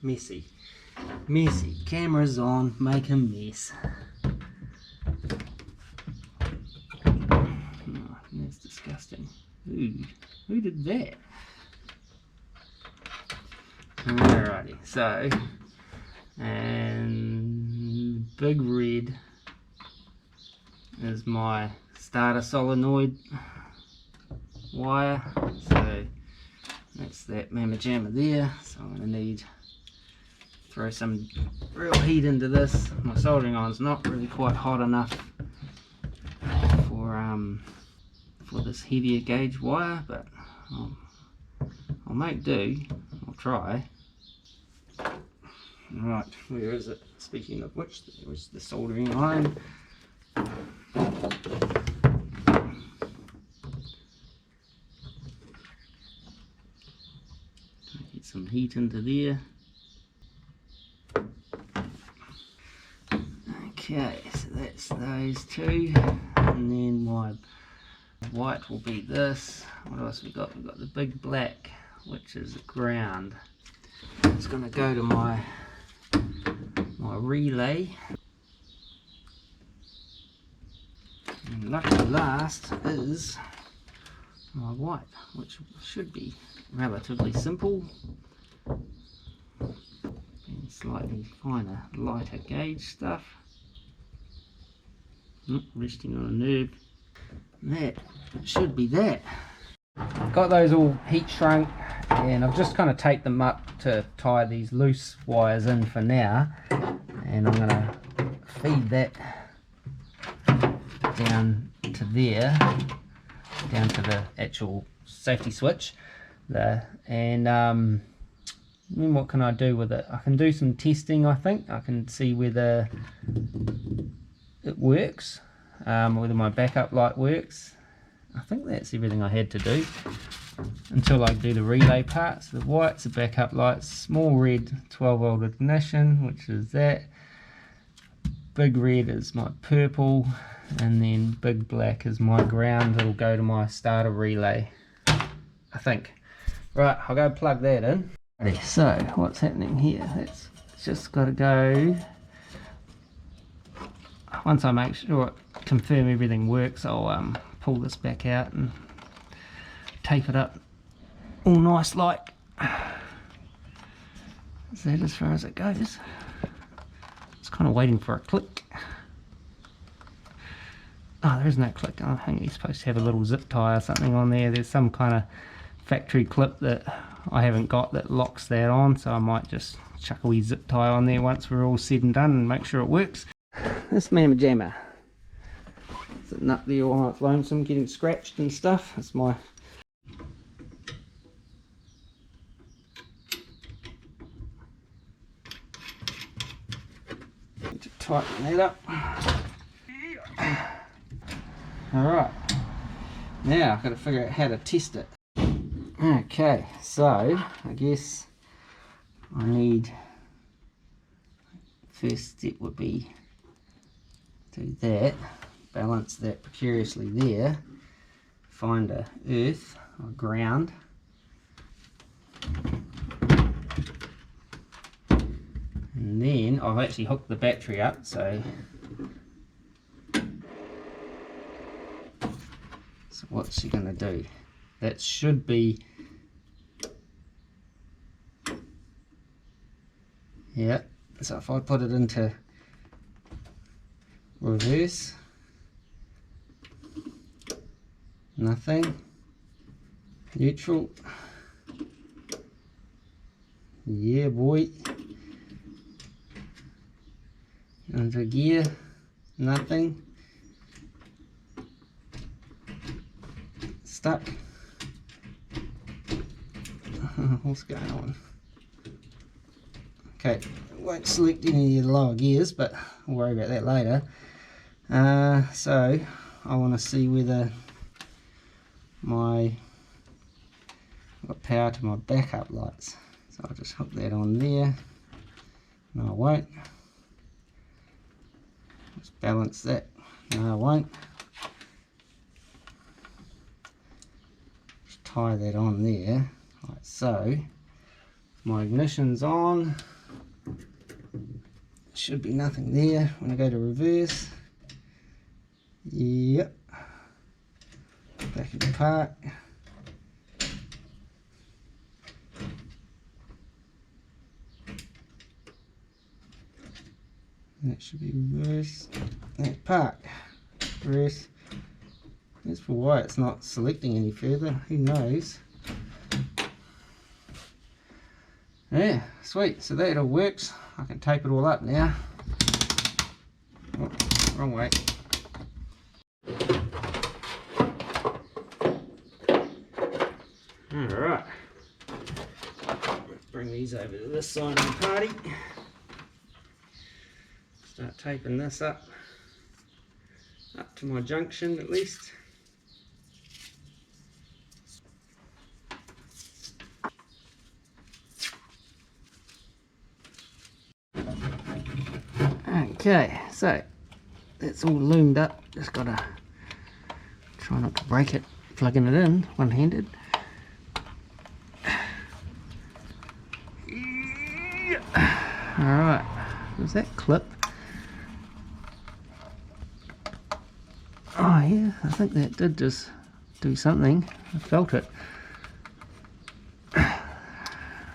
Messy. Messy. Camera's on, make a mess. Oh, that's disgusting. Ooh, who did that? Alrighty, so, and big red is my starter solenoid wire, so that's that mamma jamma there. So I'm going to need throw some real heat into this. My soldering iron's not really quite hot enough for this heavier gauge wire, but I'll make do. I'll try. Right, where is it? Speaking of which, there was the soldering iron. Get some heat into there. Okay, so that's those two, and then my white will be this. What else we got? We've got the big black, which is ground. It's going to go to my relay. And lucky last is my white, which should be relatively simple. And slightly finer, lighter gauge stuff. Resting on a nerve. That should be that. Got those all heat shrunk, and I've just kind of taped them up to tie these loose wires in for now, and I'm going to feed that down to there, down to the actual safety switch there. And then what can I do with it? I can do some testing. I think I can see whether it works, whether my backup light works. I think that's everything I had to do until I do the relay parts. The white's the backup lights, small red 12 volt ignition, which is that. Big red is my purple, and then big black is my ground. It'll go to my starter relay, I think. Right, I'll go plug that in. Okay, so what's happening here? It's just got to go. Once I make sure, confirm everything works, I'll pull this back out and tape it up all nice like. Is that as far as it goes? It's kind of waiting for a click. Oh, there isn't that click. I think you're supposed to have a little zip tie or something on there. There's some kind of factory clip that I haven't got that locks that on, so I might just chuck a wee zip tie on there once we're all said and done and make sure it works. This mamma jamma sitting up there all night lonesome, getting scratched and stuff. That's my to tighten that up. Alright, now I've got to figure out how to test it. Okay, so I guess I need, first step would be do that, balance that precariously there, find a earth or ground, and then I've actually hooked the battery up, so what's she going to do? That should be, yeah, so if I put it into reverse, nothing, neutral, yeah boy, under gear, nothing, stuck. What's going on? Okay, won't select any of the lower gears, but we'll worry about that later. So I want to see whether I've got power to my backup lights. So I'll just hook that on there. No, I won't. Just balance that. No, I won't. Just tie that on there, like so. My ignition's on. Should be nothing there when I go to reverse. Yep. Back into park. That should be reverse. That park. Reverse. As for why it's not selecting any further, who knows. Yeah, sweet. So that all works. I can tape it all up now. Oh, wrong way. Alright. Let's bring these over to this side of the party. Start taping this up to my junction at least. Okay, so that's all loomed up. Just gotta try not to break it plugging it in one-handed. Alright, was that clip? Oh yeah, I think that did just do something. I felt it.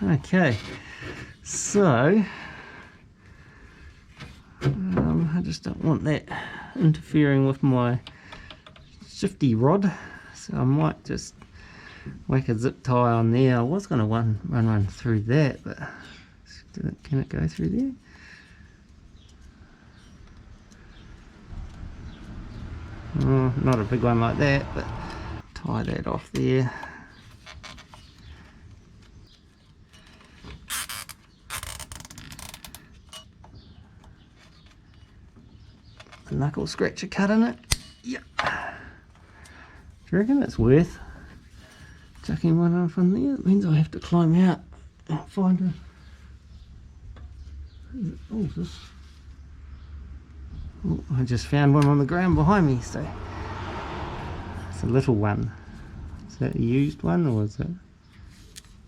Okay, so I just don't want that interfering with my shifty rod, so I might just whack a zip tie on there. I was going to run through that, but can it go through there? Oh, not a big one like that, but tie that off there. A knuckle scratcher cut in it. Yep. Do you reckon it's worth chucking one off in there? It means I have to climb out and find a... Oh, this... Oh, I just found one on the ground behind me, so it's a little one. Is that a used one, or is it?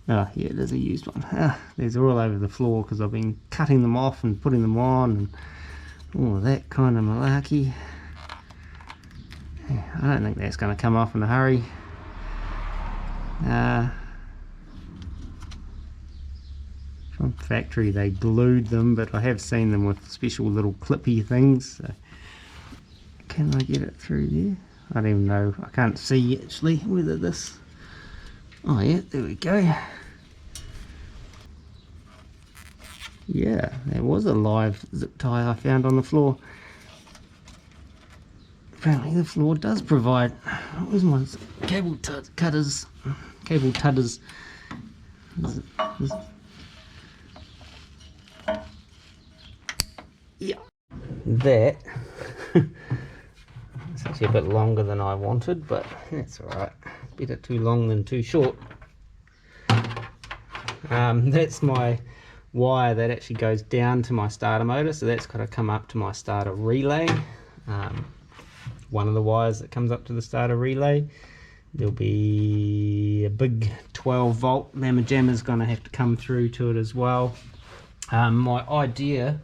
Oh yeah, it is a used one. Ah, these are all over the floor because I've been cutting them off and putting them on and all of that kind of malarkey. Yeah, I don't think that's going to come off in a hurry. From factory they glued them, but I have seen them with special little clippy things. So can I get it through there? I don't even know. I can't see actually whether this... Oh yeah, there we go. Yeah, there was a live zip tie I found on the floor. Apparently the floor does provide... Where's my cable cutters? Cable tudders. Yeah. That... It's actually a bit longer than I wanted, but that's alright. Better too long than too short. That's my wire that actually goes down to my starter motor, so that's got to come up to my starter relay. One of the wires that comes up to the starter relay, there'll be a big 12 volt mamma jammer's going to have to come through to it as well. My idea,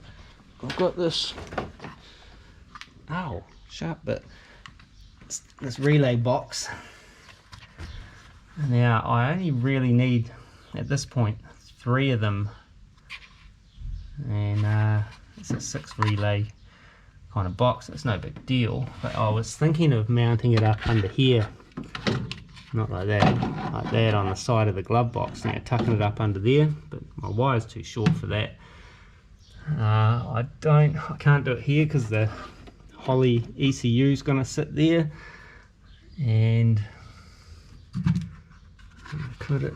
I've got this, ow, sharp bit, this relay box. Now I only really need at this point 3 of them, and it's a 6 relay kind of box. It's no big deal, but I was thinking of mounting it up under here, not like that on the side of the glove box, you know, tucking it up under there, but my wire's too short for that. I can't do it here because the Holly ECU is going to sit there, and could it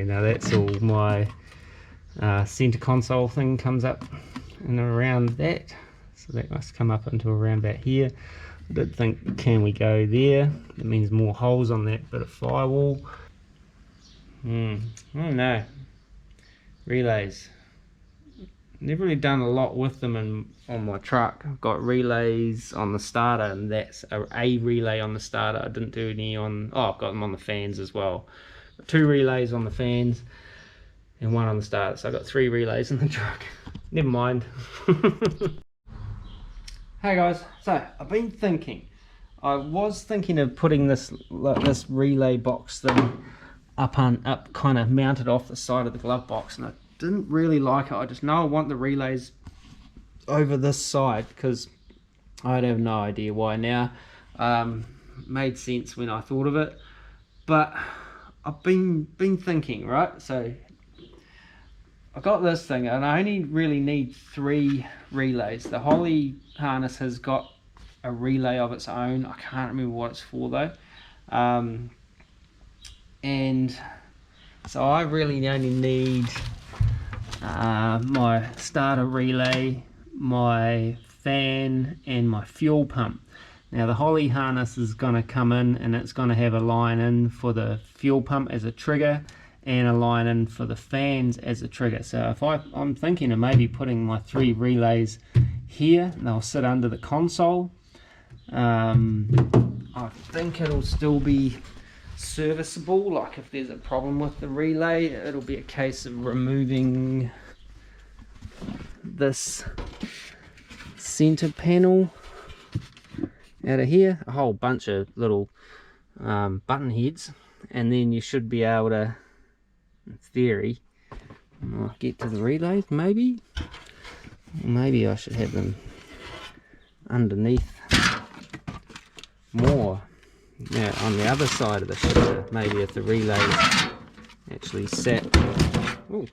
now that's all my center console thing comes up and around that, so that must come up into around about here. I did think, can we go there? It means more holes on that bit of firewall. I don't know. Relays. never really done a lot with them on my truck. I've got relays on the starter, and that's a relay on the starter. I didn't do any on, oh, I've got them on the fans as well. 2 relays on the fans and 1 on the starter, so I've got 3 relays in the truck. Never mind. Hey guys, so I've been thinking, I was thinking of putting this relay box thing up kind of mounted off the side of the glove box, and I didn't really like it. I just know I want the relays over this side because I have no idea why now. Made sense when I thought of it, but I've been thinking, right? So I got this thing and I only really need 3 relays. The Holly harness has got a relay of its own. I can't remember what it's for though. And so I really only need my starter relay, my fan, and my fuel pump. Now the Holly harness is going to come in and it's going to have a line in for the fuel pump as a trigger and a line in for the fans as a trigger. So if I'm thinking of maybe putting my 3 relays here, and they'll sit under the console. I think it'll still be serviceable. Like if there's a problem with the relay, it'll be a case of removing this center panel out of here, a whole bunch of little button heads, and then you should be able to, in theory, get to the relays. Maybe I should have them underneath more. Yeah, on the other side of the shifter, maybe if the relays actually sat. Oh,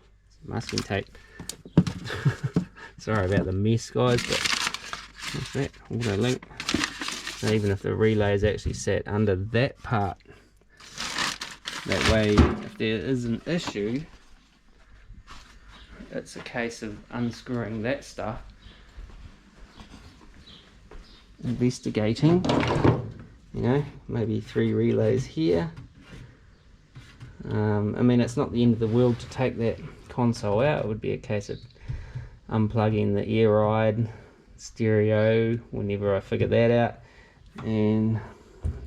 masking tape. Sorry about the mess, guys, but what's that? Auto link. So even if the relays actually sat under that part, that way, if there is an issue, it's a case of unscrewing that stuff, investigating. You know, maybe 3 relays here. I mean, it's not the end of the world to take that console out. It would be a case of unplugging the air ride stereo whenever I figure that out, and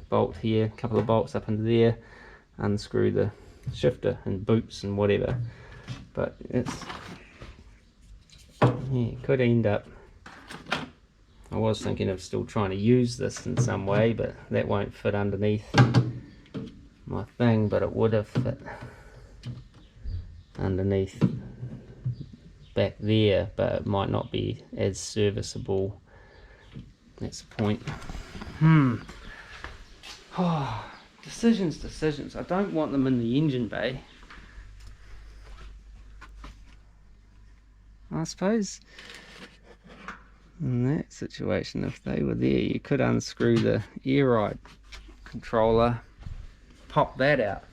bolt here, a couple of bolts up into there, unscrew the shifter and boots and whatever. But it's, yeah, it could end up, I was thinking of still trying to use this in some way, but that won't fit underneath my thing, but it would have fit underneath back there, but it might not be as serviceable. That's the point. Oh, decisions. I don't want them in the engine bay. I suppose in that situation, if they were there, you could unscrew the air ride controller, pop that out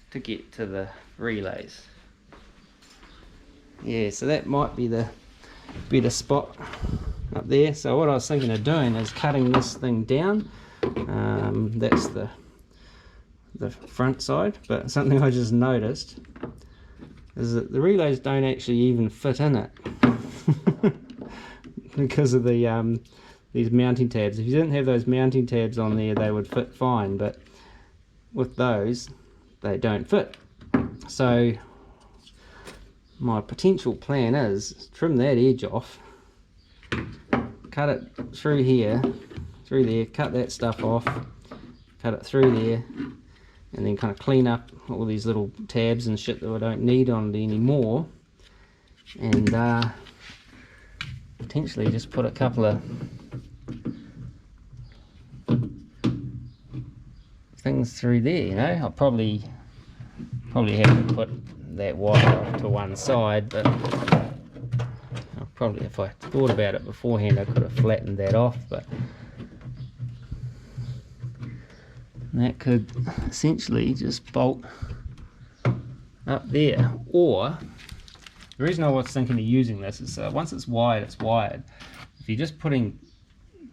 to get to the relays. Yeah, so that might be the better spot up there. So what I was thinking of doing is cutting this thing down. That's the front side, but something I just noticed is that the relays don't actually even fit in it because of the these mounting tabs. If you didn't have those mounting tabs on there, they would fit fine, but with those, they don't fit. So my potential plan is trim that edge off, cut it through here, through there, cut that stuff off, cut it through there, and then kind of clean up all these little tabs and shit that I don't need on it anymore, and potentially just put a couple of things through there. You know, I'll probably have to put that wire off to one side, but I'll probably, if I thought about it beforehand, I could have flattened that off, but that could essentially just bolt up there. Or the reason I was thinking of using this is once it's wired, it's wired. If you're just putting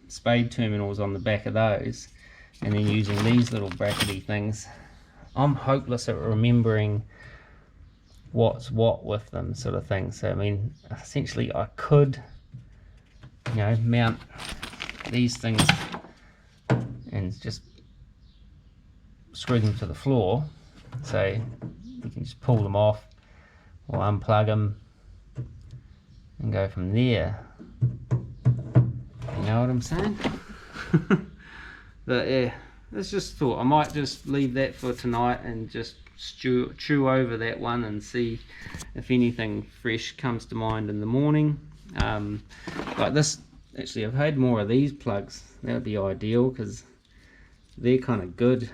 spade terminals on the back of those and then using these little brackety things, I'm hopeless at remembering what's what with them, sort of thing. So I mean, essentially I could, you know, mount these things and just screw them to the floor, so you can just pull them off or unplug them and go from there. You know what I'm saying? But yeah, it's just thought I might just leave that for tonight and just chew over that one and see if anything fresh comes to mind in the morning. Like this, actually I've had more of these plugs. That would be ideal because they're kind of good.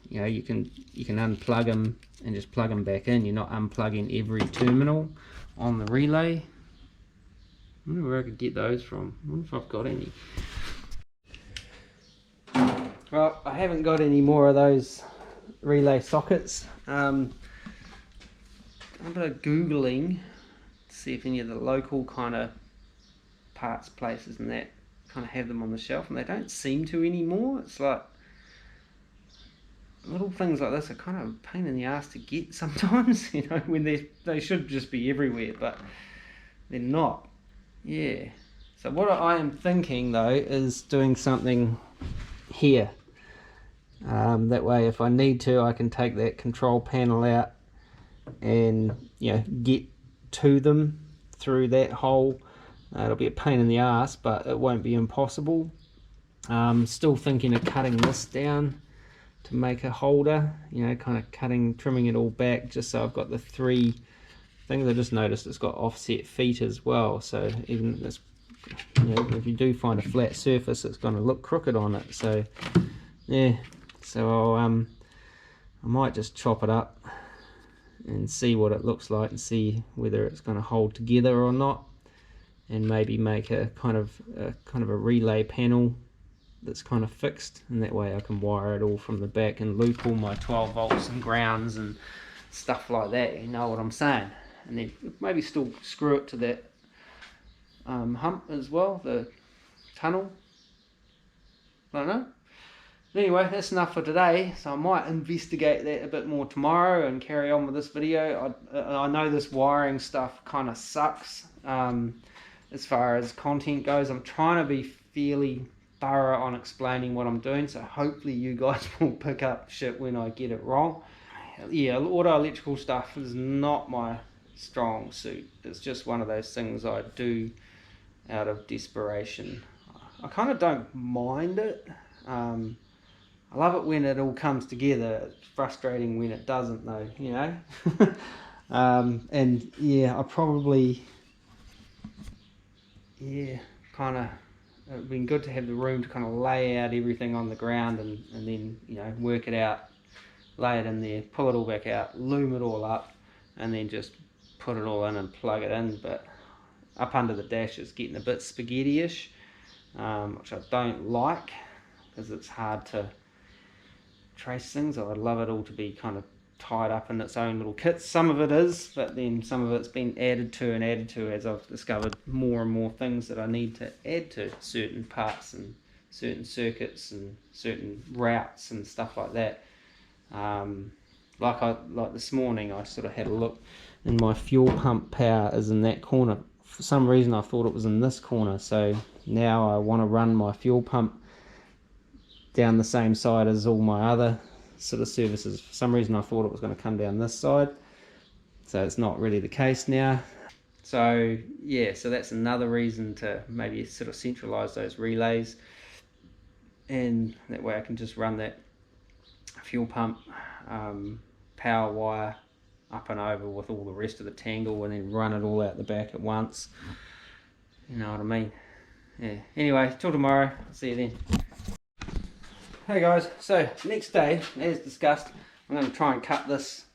You know, you can unplug them and just plug them back in. You're not unplugging every terminal on the relay. I wonder where I could get those from. I wonder if I've got any. Well, I haven't got any more of those relay sockets. I'm a bit of Googling to see if any of the local kind of parts places and that kind of have them on the shelf, and they don't seem to anymore. It's like little things like this are kind of a pain in the ass to get sometimes, you know, when they should just be everywhere, but they're not. Yeah. So what I am thinking though is doing something here. That way if I need to, I can take that control panel out and, you know, get to them through that hole. It'll be a pain in the ass, but it won't be impossible. Still thinking of cutting this down to make a holder, you know, kind of trimming it all back just so I've got the three things. I just noticed it's got offset feet as well, so even this, you know, if you do find a flat surface, it's going to look crooked on it. So yeah, so I might just chop it up and see what it looks like and see whether it's going to hold together or not, and maybe make a kind of a relay panel that's kind of fixed, and that way I can wire it all from the back and loop all my 12 volts and grounds and stuff like that, you know what I'm saying. And then maybe still screw it to that hump as well, the tunnel. I don't know. Anyway, that's enough for today, so I might investigate that a bit more tomorrow and carry on with this video. I know this wiring stuff kind of sucks as far as content goes. I'm trying to be fairly thorough on explaining what I'm doing, so hopefully you guys will pick up shit when I get it wrong. Yeah, auto electrical stuff is not my strong suit. It's just one of those things I do out of desperation. I kind of don't mind it. I love it when it all comes together. It's frustrating when it doesn't though, you know. And yeah, I probably, yeah, kind of, it'd been good to have the room to kind of lay out everything on the ground and then, you know, work it out, lay it in there, pull it all back out, loom it all up, and then just put it all in and plug it in. But up under the dash it's getting a bit spaghetti-ish, which I don't like because it's hard to trace things. I'd love it all to be kind of tied up in its own little kits. Some of it is, but then some of it's been added to as I've discovered more and more things that I need to add to certain parts and certain circuits and certain routes and stuff like that. Like this morning I sort of had a look, and my fuel pump power is in that corner. For some reason I thought it was in this corner, so now I want to run my fuel pump down the same side as all my other sort of services. For some reason I thought it was going to come down this side, so it's not really the case now. So yeah, so that's another reason to maybe sort of centralize those relays, and that way I can just run that fuel pump power wire up and over with all the rest of the tangle, and then run it all out the back at once. You know what I mean? Yeah. Anyway, till tomorrow. See you then. Hey guys, so next day, as discussed, I'm going to try and cut this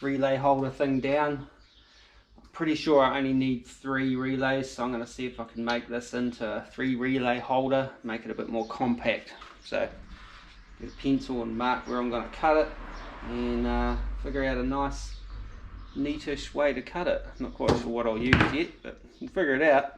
relay holder thing down. I'm pretty sure I only need 3 relays, so I'm going to see if I can make this into a 3 relay holder, make it a bit more compact. So get a pencil and mark where I'm going to cut it, and figure out a nice neatish way to cut it. I'm not quite sure what I'll use yet, but we'll figure it out.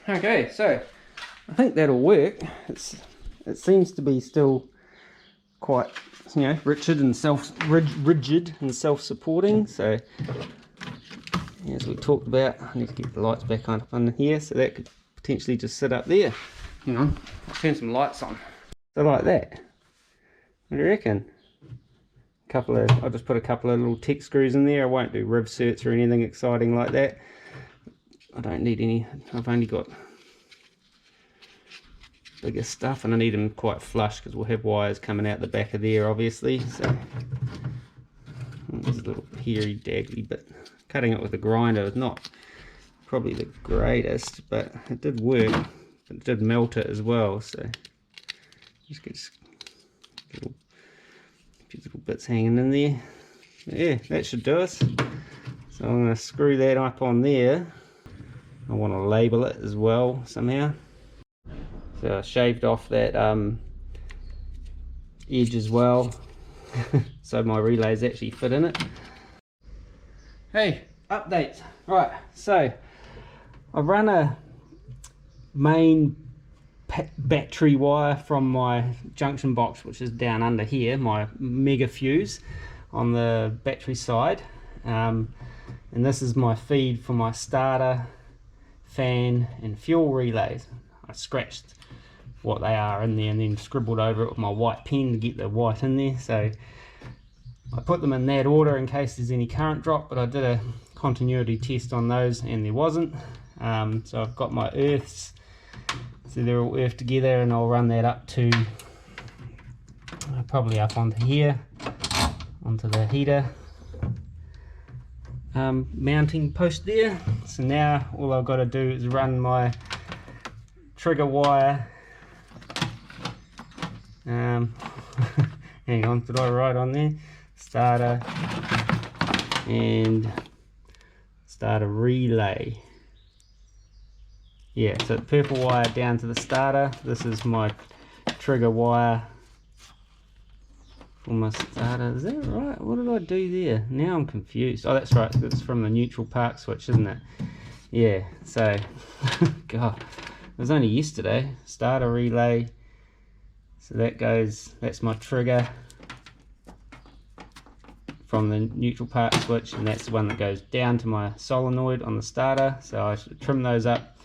Okay, so I think that'll work. It seems to be still quite, you know, rigid and self-supporting. So as we talked about, I need to get the lights back on up under here, so that could potentially just sit up there. Hang on, I'll turn some lights on. So like that. What do you reckon? I'll just put a couple of little tech screws in there. I won't do riv certs or anything exciting like that. I don't need any. I've only got bigger stuff, and I need them quite flush because we'll have wires coming out the back of there, obviously. So there's a little hairy daggly bit. Cutting it with a grinder is not probably the greatest, but it did work. It did melt it as well, so just get a few little bits hanging in there. Yeah, that should do us. So I'm going to screw that up on there. I want to label it as well somehow. So I shaved off that edge as well, so my relays actually fit in it. Hey, updates. Right, so I run a main battery wire from my junction box, which is down under here, my mega fuse on the battery side, and this is my feed for my starter, fan and fuel relays. I scratched what they are in there and then scribbled over it with my white pen to get the white in there, so I put them in that order in case there's any current drop, but I did a continuity test on those and there wasn't. So I've got my earths, so they're all earthed together, and I'll run that up to probably up onto here, onto the heater mounting post there. So now all I've got to do is run my trigger wire. Hang on, did I write on there? Starter and starter relay. Yeah, so the purple wire down to the starter. This is my trigger wire for my starter. Is that right? What did I do there? Now I'm confused. Oh, that's right. It's from the neutral park switch, isn't it? Yeah, so, God, it was only yesterday. Starter relay. So that goes, that's my trigger from the neutral part switch, and that's the one that goes down to my solenoid on the starter. So I should trim those up,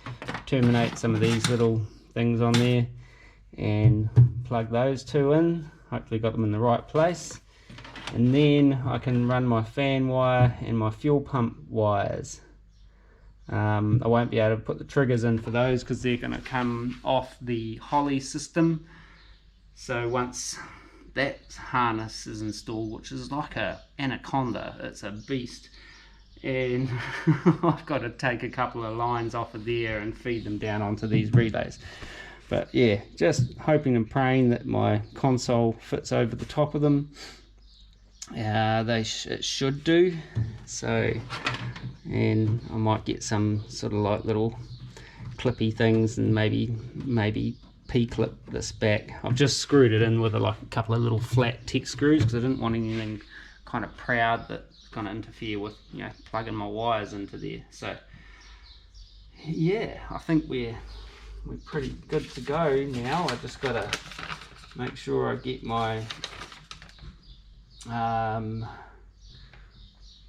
terminate some of these little things on there, and plug those two in. Hopefully got them in the right place, and then I can run my fan wire and my fuel pump wires. I won't be able to put the triggers in for those because they're going to come off the Holly system. So once that harness is installed, which is like a anaconda, it's a beast, and I've got to take a couple of lines off of there and feed them down onto these relays. But yeah, just hoping and praying that my console fits over the top of them. It should do. So, and I might get some sort of like little clippy things and maybe P-clip this back. I've just screwed it in with a couple of little flat tech screws because I didn't want anything kind of proud that's going to interfere with, you know, plugging my wires into there. So yeah, I think we're pretty good to go now. I just got to make sure I get my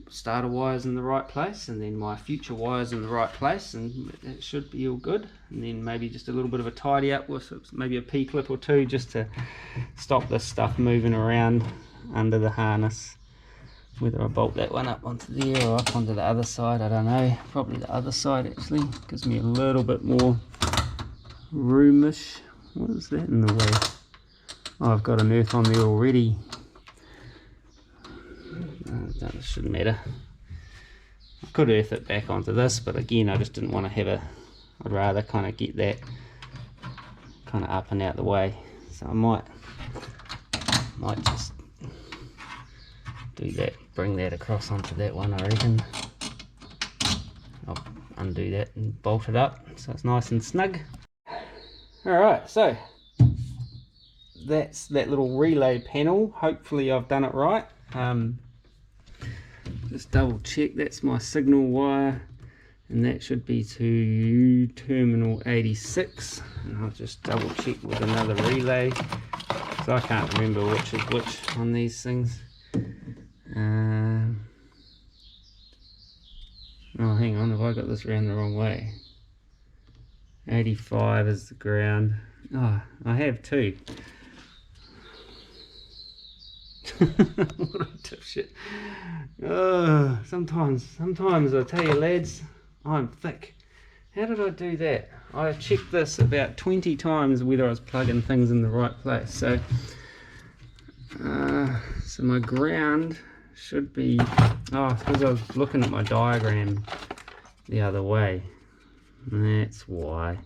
starter wires in the right place, and then my future wires in the right place, and it should be all good. And then maybe just a little bit of a tidy up with maybe a P-clip or two just to stop this stuff moving around under the harness. Whether I bolt that one up onto there or up onto the other side, I don't know. Probably the other side actually, gives me a little bit more roomish. What is that in the way? Oh, I've got an earth on there already. That shouldn't matter. I could earth it back onto this, but again, I just didn't want to have I'd rather kind of get that kind of up and out the way. So I might just do that, bring that across onto that one, I reckon. I'll undo that and bolt it up so it's nice and snug. Alright, so that's that little relay panel. Hopefully I've done it right. Just double check, that's my signal wire, and that should be to terminal 86, and I'll just double check with another relay, so I can't remember which is which on these things. Oh, hang on, have I got this around the wrong way? 85 is the ground. Oh, I have two. What a dipshit. Oh, sometimes I tell you lads, I'm thick. How did I do that? I checked this about 20 times whether I was plugging things in the right place. So my ground should be, oh, because I was looking at my diagram the other way. That's why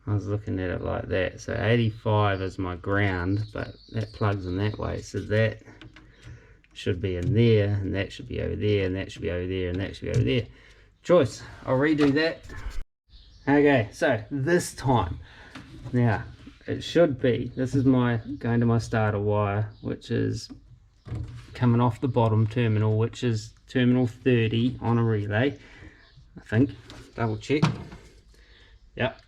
I was looking at it like that. So 85 is my ground, but that plugs in that way, so that should be in there, and that should be over there, and that should be over there, and that should be over there. Choice. I'll redo that. Okay, so this time, now it should be, this is my going to my starter wire, which is coming off the bottom terminal, which is terminal 30 on a relay, I think. Double check. Yep.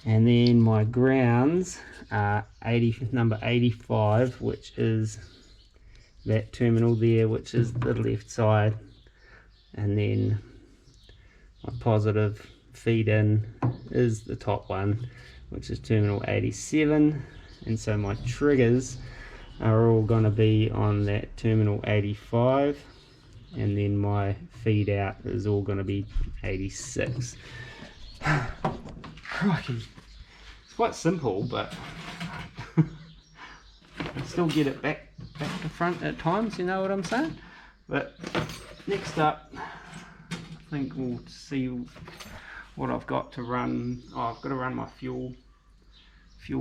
And then my grounds are number 85, which is that terminal there, which is the left side, and then my positive feed in is the top one, which is terminal 87, and so my triggers are all going to be on that terminal 85, and then my feed out is all going to be 86. Crikey. It's quite simple, but I still get it back to front at times, you know what I'm saying? But next up, I think we'll see what I've got to run. Oh, I've got to run my fuel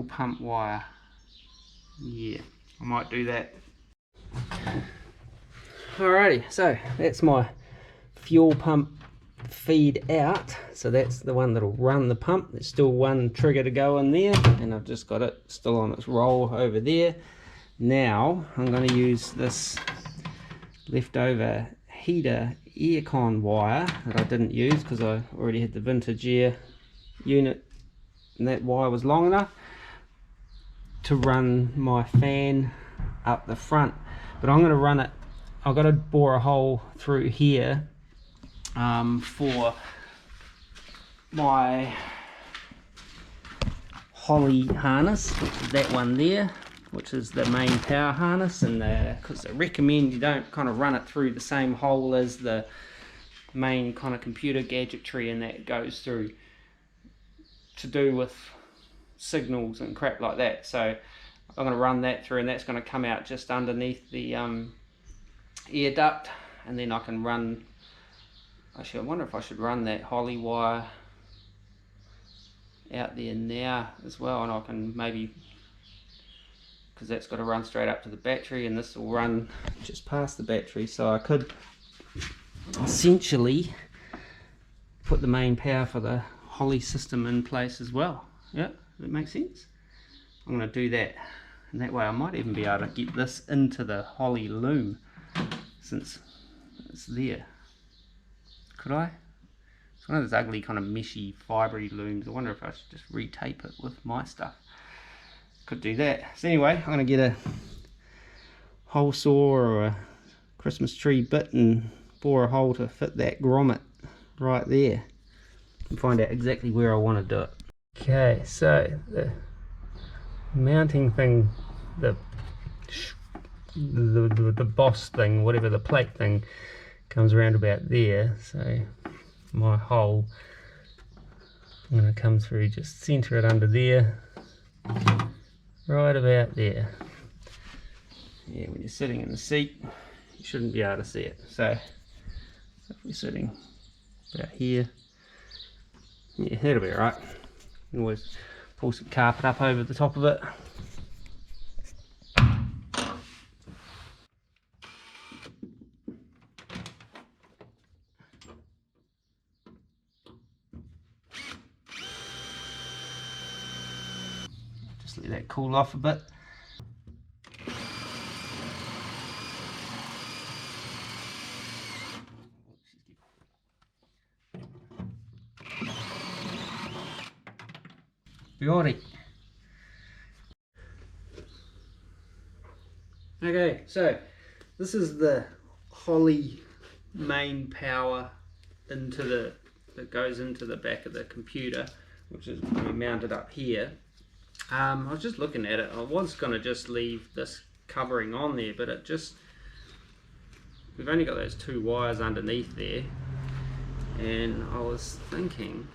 pump wire. Yeah, I might do that. Alrighty, so that's my fuel pump feed out, so that's the one that'll run the pump. There's still one trigger to go in there, and I've just got it still on its roll over there. Now I'm going to use this leftover heater aircon wire that I didn't use because I already had the vintage air unit, and that wire was long enough to run my fan up the front. But I'm going to run it, I've got to bore a hole through here for my Holly harness, which is that one there, which is the main power harness, and because they recommend you don't kind of run it through the same hole as the main kind of computer gadgetry, and that goes through to do with signals and crap like that. So I'm going to run that through, and that's going to come out just underneath the air duct, and then I can run, actually I wonder if I should run that Holly wire out there now as well, and I can maybe, because that's got to run straight up to the battery, and this will run just past the battery, so I could essentially put the main power for the Holly system in place as well. Yeah, that makes sense. I'm going to do that, and that way I might even be able to get this into the Holly loom since it's there. Could I? It's one of those ugly kind of meshy fibery looms. I wonder if I should just retape it with my stuff. Could do that. So anyway, I'm going to get a hole saw or a Christmas tree bit and bore a hole to fit that grommet right there and find out exactly where I want to do it. Okay, so the mounting thing, the boss thing, whatever, the plate thing, comes around about there. So my hole, I'm going to come through, just center it under there, right about there. Yeah, when you're sitting in the seat you shouldn't be able to see it, so if we're sitting about here, yeah, that'll be alright. You can always pull some carpet up over the top of it. Just let that cool off a bit. Beauty. Okay, so this is the Holly main power that goes into the back of the computer, which is going to be mounted up here. I was just looking at it. I was going to just leave this covering on there, but we've only got those 2 wires underneath there, and I was thinking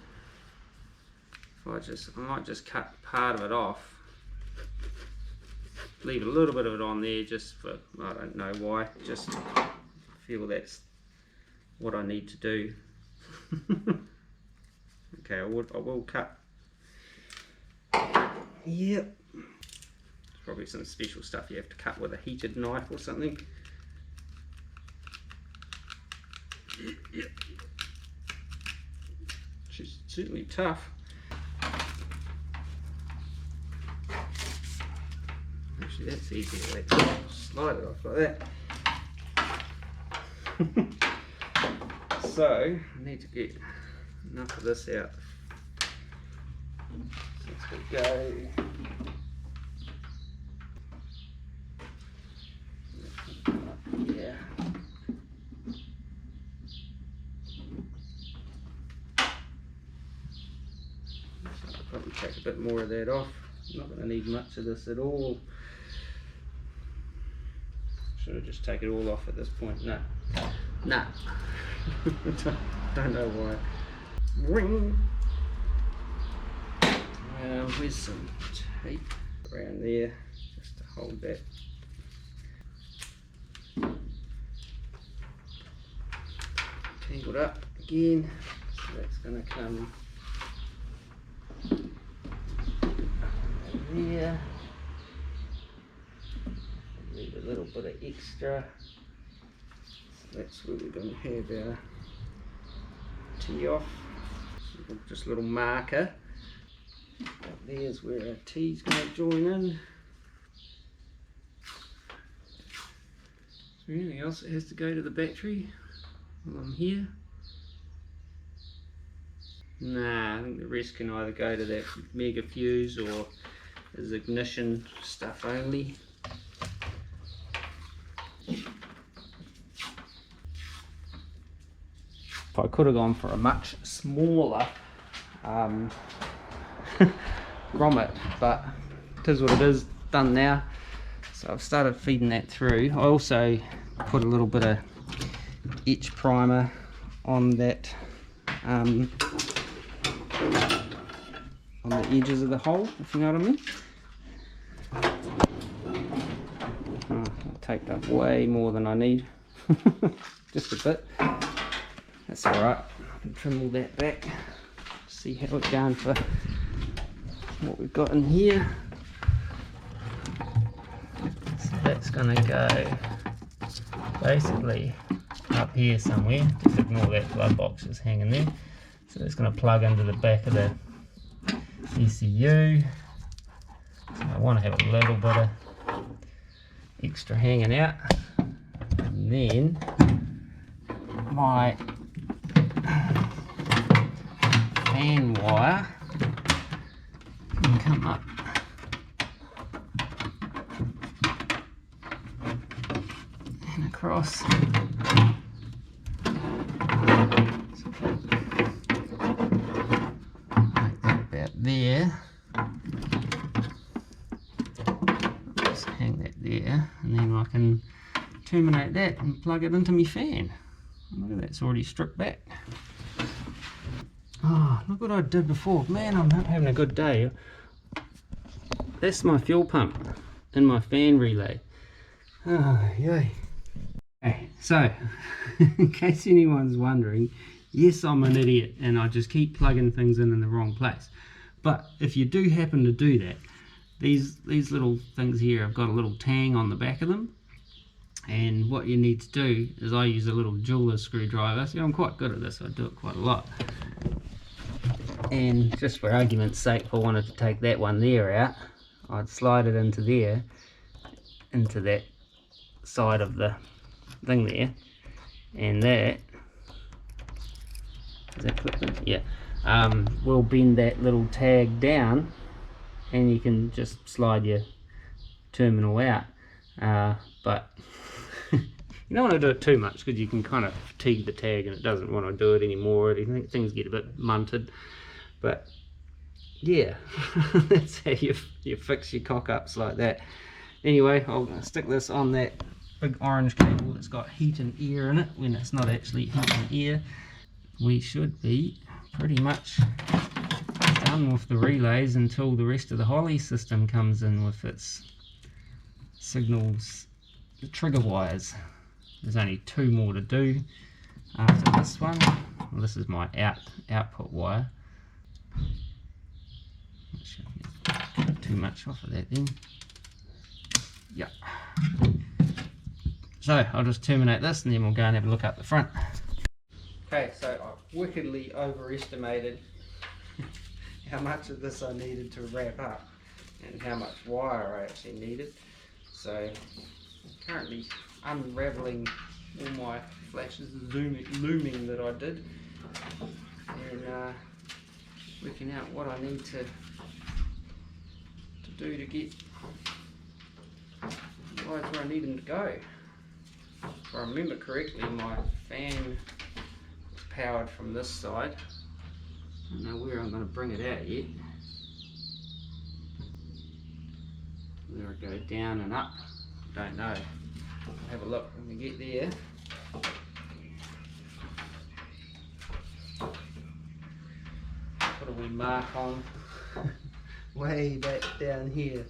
if I might just cut part of it off, leave a little bit of it on there just for, I don't know why, just feel that's what I need to do. Okay, I will cut. Yep. There's probably some special stuff you have to cut with a heated knife or something. Yep. Which is certainly tough. Actually, that's easier. Let's slide it off like that. So, I need to get enough of this out. So let's go. Yeah. So I'll probably take a bit more of that off. I'm not going to need much of this at all. Should I just take it all off at this point? No. Nah. Don't know why. Where's some tape around there just to hold that. Tangled up again. So that's going to come over there. Leave a little bit of extra. So that's where we're going to have our T off. Just a little marker. There's where our T's going to join in. Is there anything else that has to go to the battery while I'm here? Nah, I think the rest can either go to that mega fuse or is ignition stuff only. I could have gone for a much smaller grommet, but it is what it is, done now. So I've started feeding that through. I also put a little bit of etch primer on that, on the edges of the hole, if you know what I mean. Oh, I taped up way more than I need, just a bit. That's alright, I can trim all that back, see how it's going for what we've got in here. So that's going to go basically up here somewhere, just ignore that plug box is hanging there. So it's going to plug into the back of the ECU. So I want to have a little bit of extra hanging out, and then my fan wire can come up and across. Make that about there. Just hang that there, and then I can terminate that and plug it into my fan. Look at that, it's already stripped back. Oh, look what I did before. Man, I'm not having a good day. That's my fuel pump in my fan relay. Oh, yay. Okay, so, in case anyone's wondering, yes, I'm an idiot and I just keep plugging things in the wrong place. But if you do happen to do that, these little things here have got a little tang on the back of them. And what you need to do is, I use a little jeweler's screwdriver. See, I'm quite good at this, I do it quite a lot. And just for argument's sake, if I wanted to take that one there out, I'd slide it into there, into that side of the thing there, and that, is that clipped in? Yeah, we'll bend that little tag down and you can just slide your terminal out, but you don't want to do it too much because you can kind of fatigue the tag and it doesn't want to do it anymore. Things get a bit munted, but yeah, that's how you fix your cock-ups like that. Anyway, I'll stick this on that big orange cable that's got heat and air in it when it's not actually heat and air. We should be pretty much done with the relays until the rest of the Holly system comes in with its signals, the trigger wires. There's only 2 more to do after this one. Well, this is my output wire. Not too much off of that then. Yeah. So I'll just terminate this and then we'll go and have a look up the front. Okay, so I wickedly overestimated how much of this I needed to wrap up and how much wire I actually needed. So I'm currently unraveling all my flashes, looming that I did, and working out what I need to do to get wires where I need them to go. If I remember correctly, my fan is powered from this side. I don't know where I'm going to bring it out yet. Whether it go down and up, I don't know. I'll have a look when we get there. What do we mark on? Way back down here.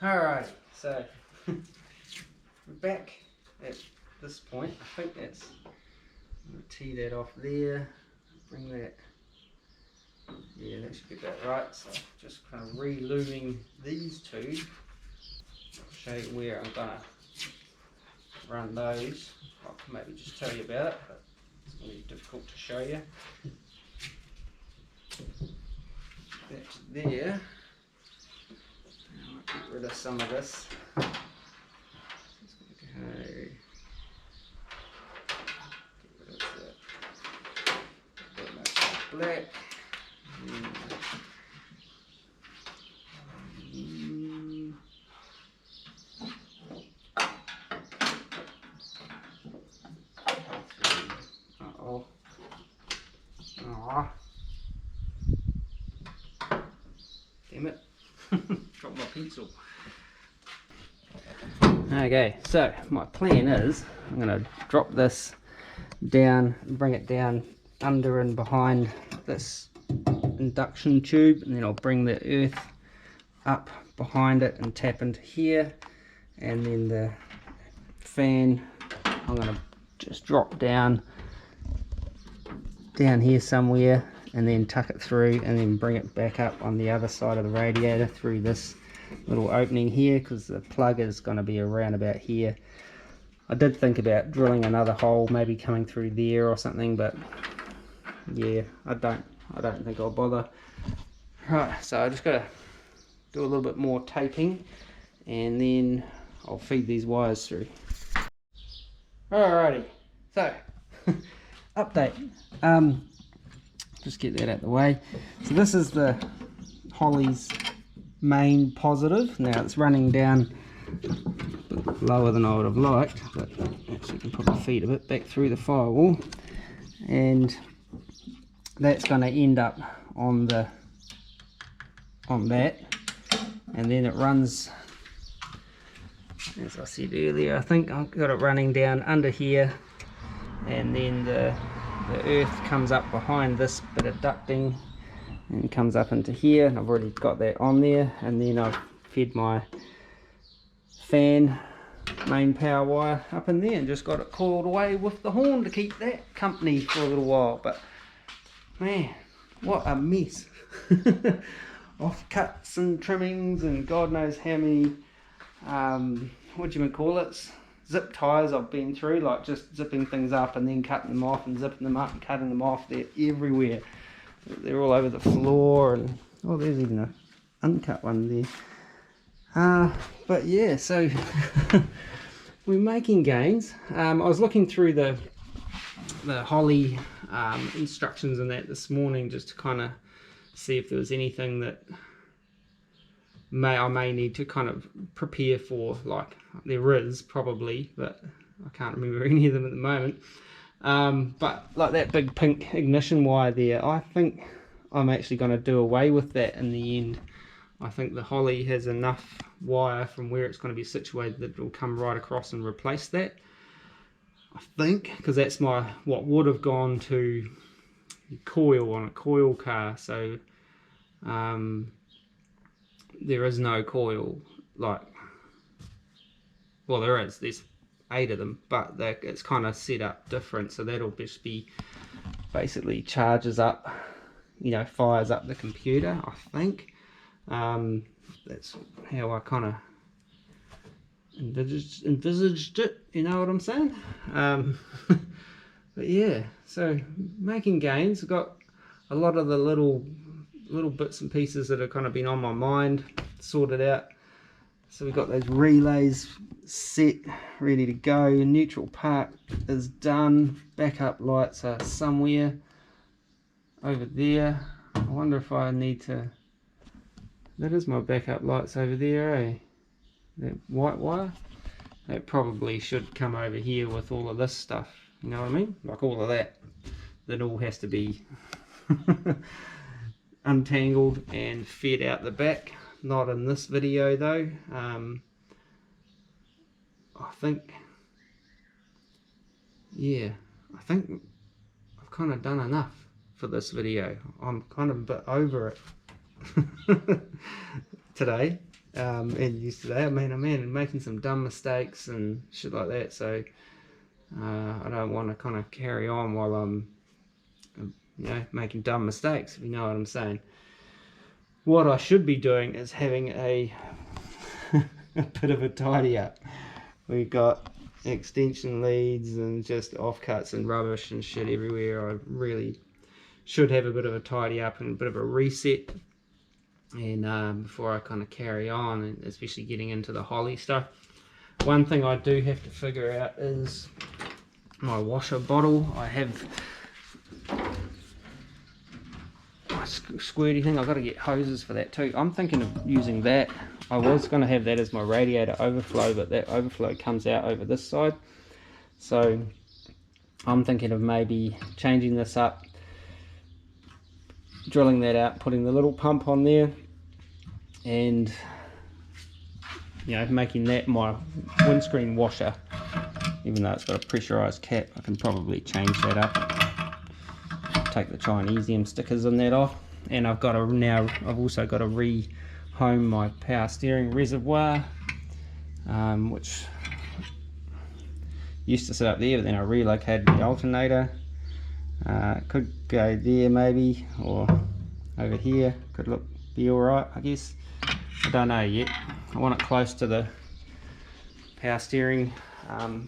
Alright, so we're back at this point. I think that's, I'm going to tee that off there, bring that, yeah, that should be about right. So just kind of re-looming these two. I'll show you where I'm going to run those. I can maybe just tell you about it, but it's going to be difficult to show you. That's there. Get rid of some of this. Okay. Get rid of that black. Uh-oh. Aww. Damn it. Drop my pencil. Okay, so my plan is I'm going to drop this down and bring it down under and behind this induction tube, and then I'll bring the earth up behind it and tap into here, and then the fan I'm going to just drop down here somewhere and then tuck it through and then bring it back up on the other side of the radiator through this little opening here, because the plug is going to be around about here. I did think about drilling another hole, maybe coming through there or something, but yeah, I don't think I'll bother. Right, so I just got to do a little bit more taping and then I'll feed these wires through. Alrighty, so update. Just get that out of the way. So this is the Holly's main positive. Now it's running down a bit lower than I would have liked, but actually you can probably feed a bit back through the firewall, and that's going to end up on that, and then it runs, as I said earlier, I think I've got it running down under here, and then the earth comes up behind this bit of ducting and comes up into here, and I've already got that on there, and then I've fed my fan main power wire up in there and just got it coiled away with the horn to keep that company for a little while. But man, what a mess. Off cuts and trimmings and God knows how many what do you call it, zip ties I've been through, like just zipping things up and then cutting them off and zipping them up and cutting them off. They're everywhere. They're all over the floor, and oh, there's even an uncut one there. But yeah, so we're making gains. I was looking through the Holly instructions and that this morning, just to kind of see if there was anything that I may need to kind of prepare for. Like, there is probably, but I can't remember any of them at the moment. But like that big pink ignition wire there, I think I'm actually going to do away with that in the end. I think the Holly has enough wire from where it's going to be situated that it will come right across and replace that, I think, because that's what would have gone to coil on a coil car. So there is no coil, like, well, there's 8 of them, but it's kind of set up different, so that'll just be basically charges up, you know, fires up the computer, I think. That's how I kind of envisaged it, you know what I'm saying? But yeah, so making gains. I've got a lot of the little bits and pieces that have kind of been on my mind sorted out. So we've got those relays set, ready to go. Neutral part is done. Backup lights are somewhere over there. I wonder if I need to... That is my backup lights over there, eh? That white wire. That probably should come over here with all of this stuff. You know what I mean? Like all of that. That all has to be untangled and fed out the back. Not in this video though. I think, yeah, I think I've kind of done enough for this video. I'm kind of a bit over it today, and yesterday. I mean, I'm making some dumb mistakes and shit like that, so I don't want to kind of carry on while I'm, you know, making dumb mistakes, if you know what I'm saying. What I should be doing is having a bit of a tidy up. We've got extension leads and just offcuts and rubbish and shit everywhere. I really should have a bit of a tidy up and a bit of a reset, and before I kind of carry on, and especially getting into the Holly stuff. One thing I do have to figure out is my washer bottle. I have my squirty thing. I've got to get hoses for that too. I'm thinking of using that. I was going to have that as my radiator overflow, but that overflow comes out over this side. So I'm thinking of maybe changing this up, drilling that out, putting the little pump on there, and, you know, making that my windscreen washer. Even though it's got a pressurized cap, I can probably change that up. Take the Chinesium stickers on that off, and I've also got to rehome my power steering reservoir, which used to sit up there, but then I relocated the alternator. Could go there maybe, or over here. Could be alright, I guess. I don't know yet. I want it close to the power steering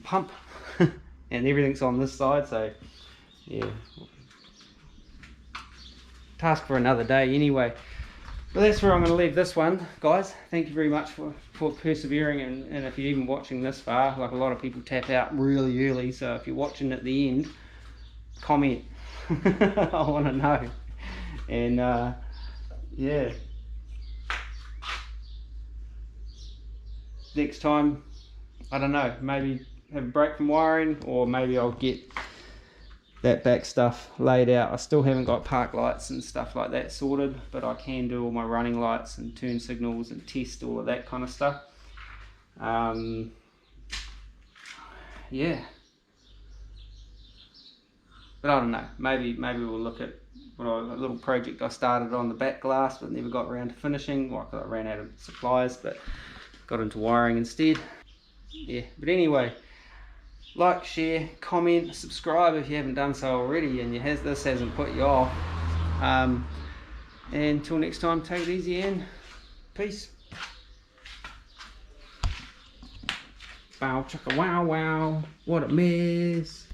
pump, and everything's on this side, so yeah, task for another day anyway. But that's where I'm going to leave this one, guys. Thank you very much for persevering, and if you're even watching this far. Like, a lot of people tap out really early, so if you're watching at the end, comment. I want to know. And yeah, next time, I don't know, maybe have a break from wiring, or maybe I'll get that back stuff laid out. I still haven't got park lights and stuff like that sorted, but I can do all my running lights and turn signals and test all of that kind of stuff. Yeah, but I don't know, maybe we'll look at a little project I started on the back glass but never got around to finishing. Like, I ran out of supplies, but got into wiring instead. Yeah, but anyway, like, share, comment, subscribe if you haven't done so already, and this hasn't put you off. And until next time, take it easy and peace. Bow chicka wow wow, what a mess.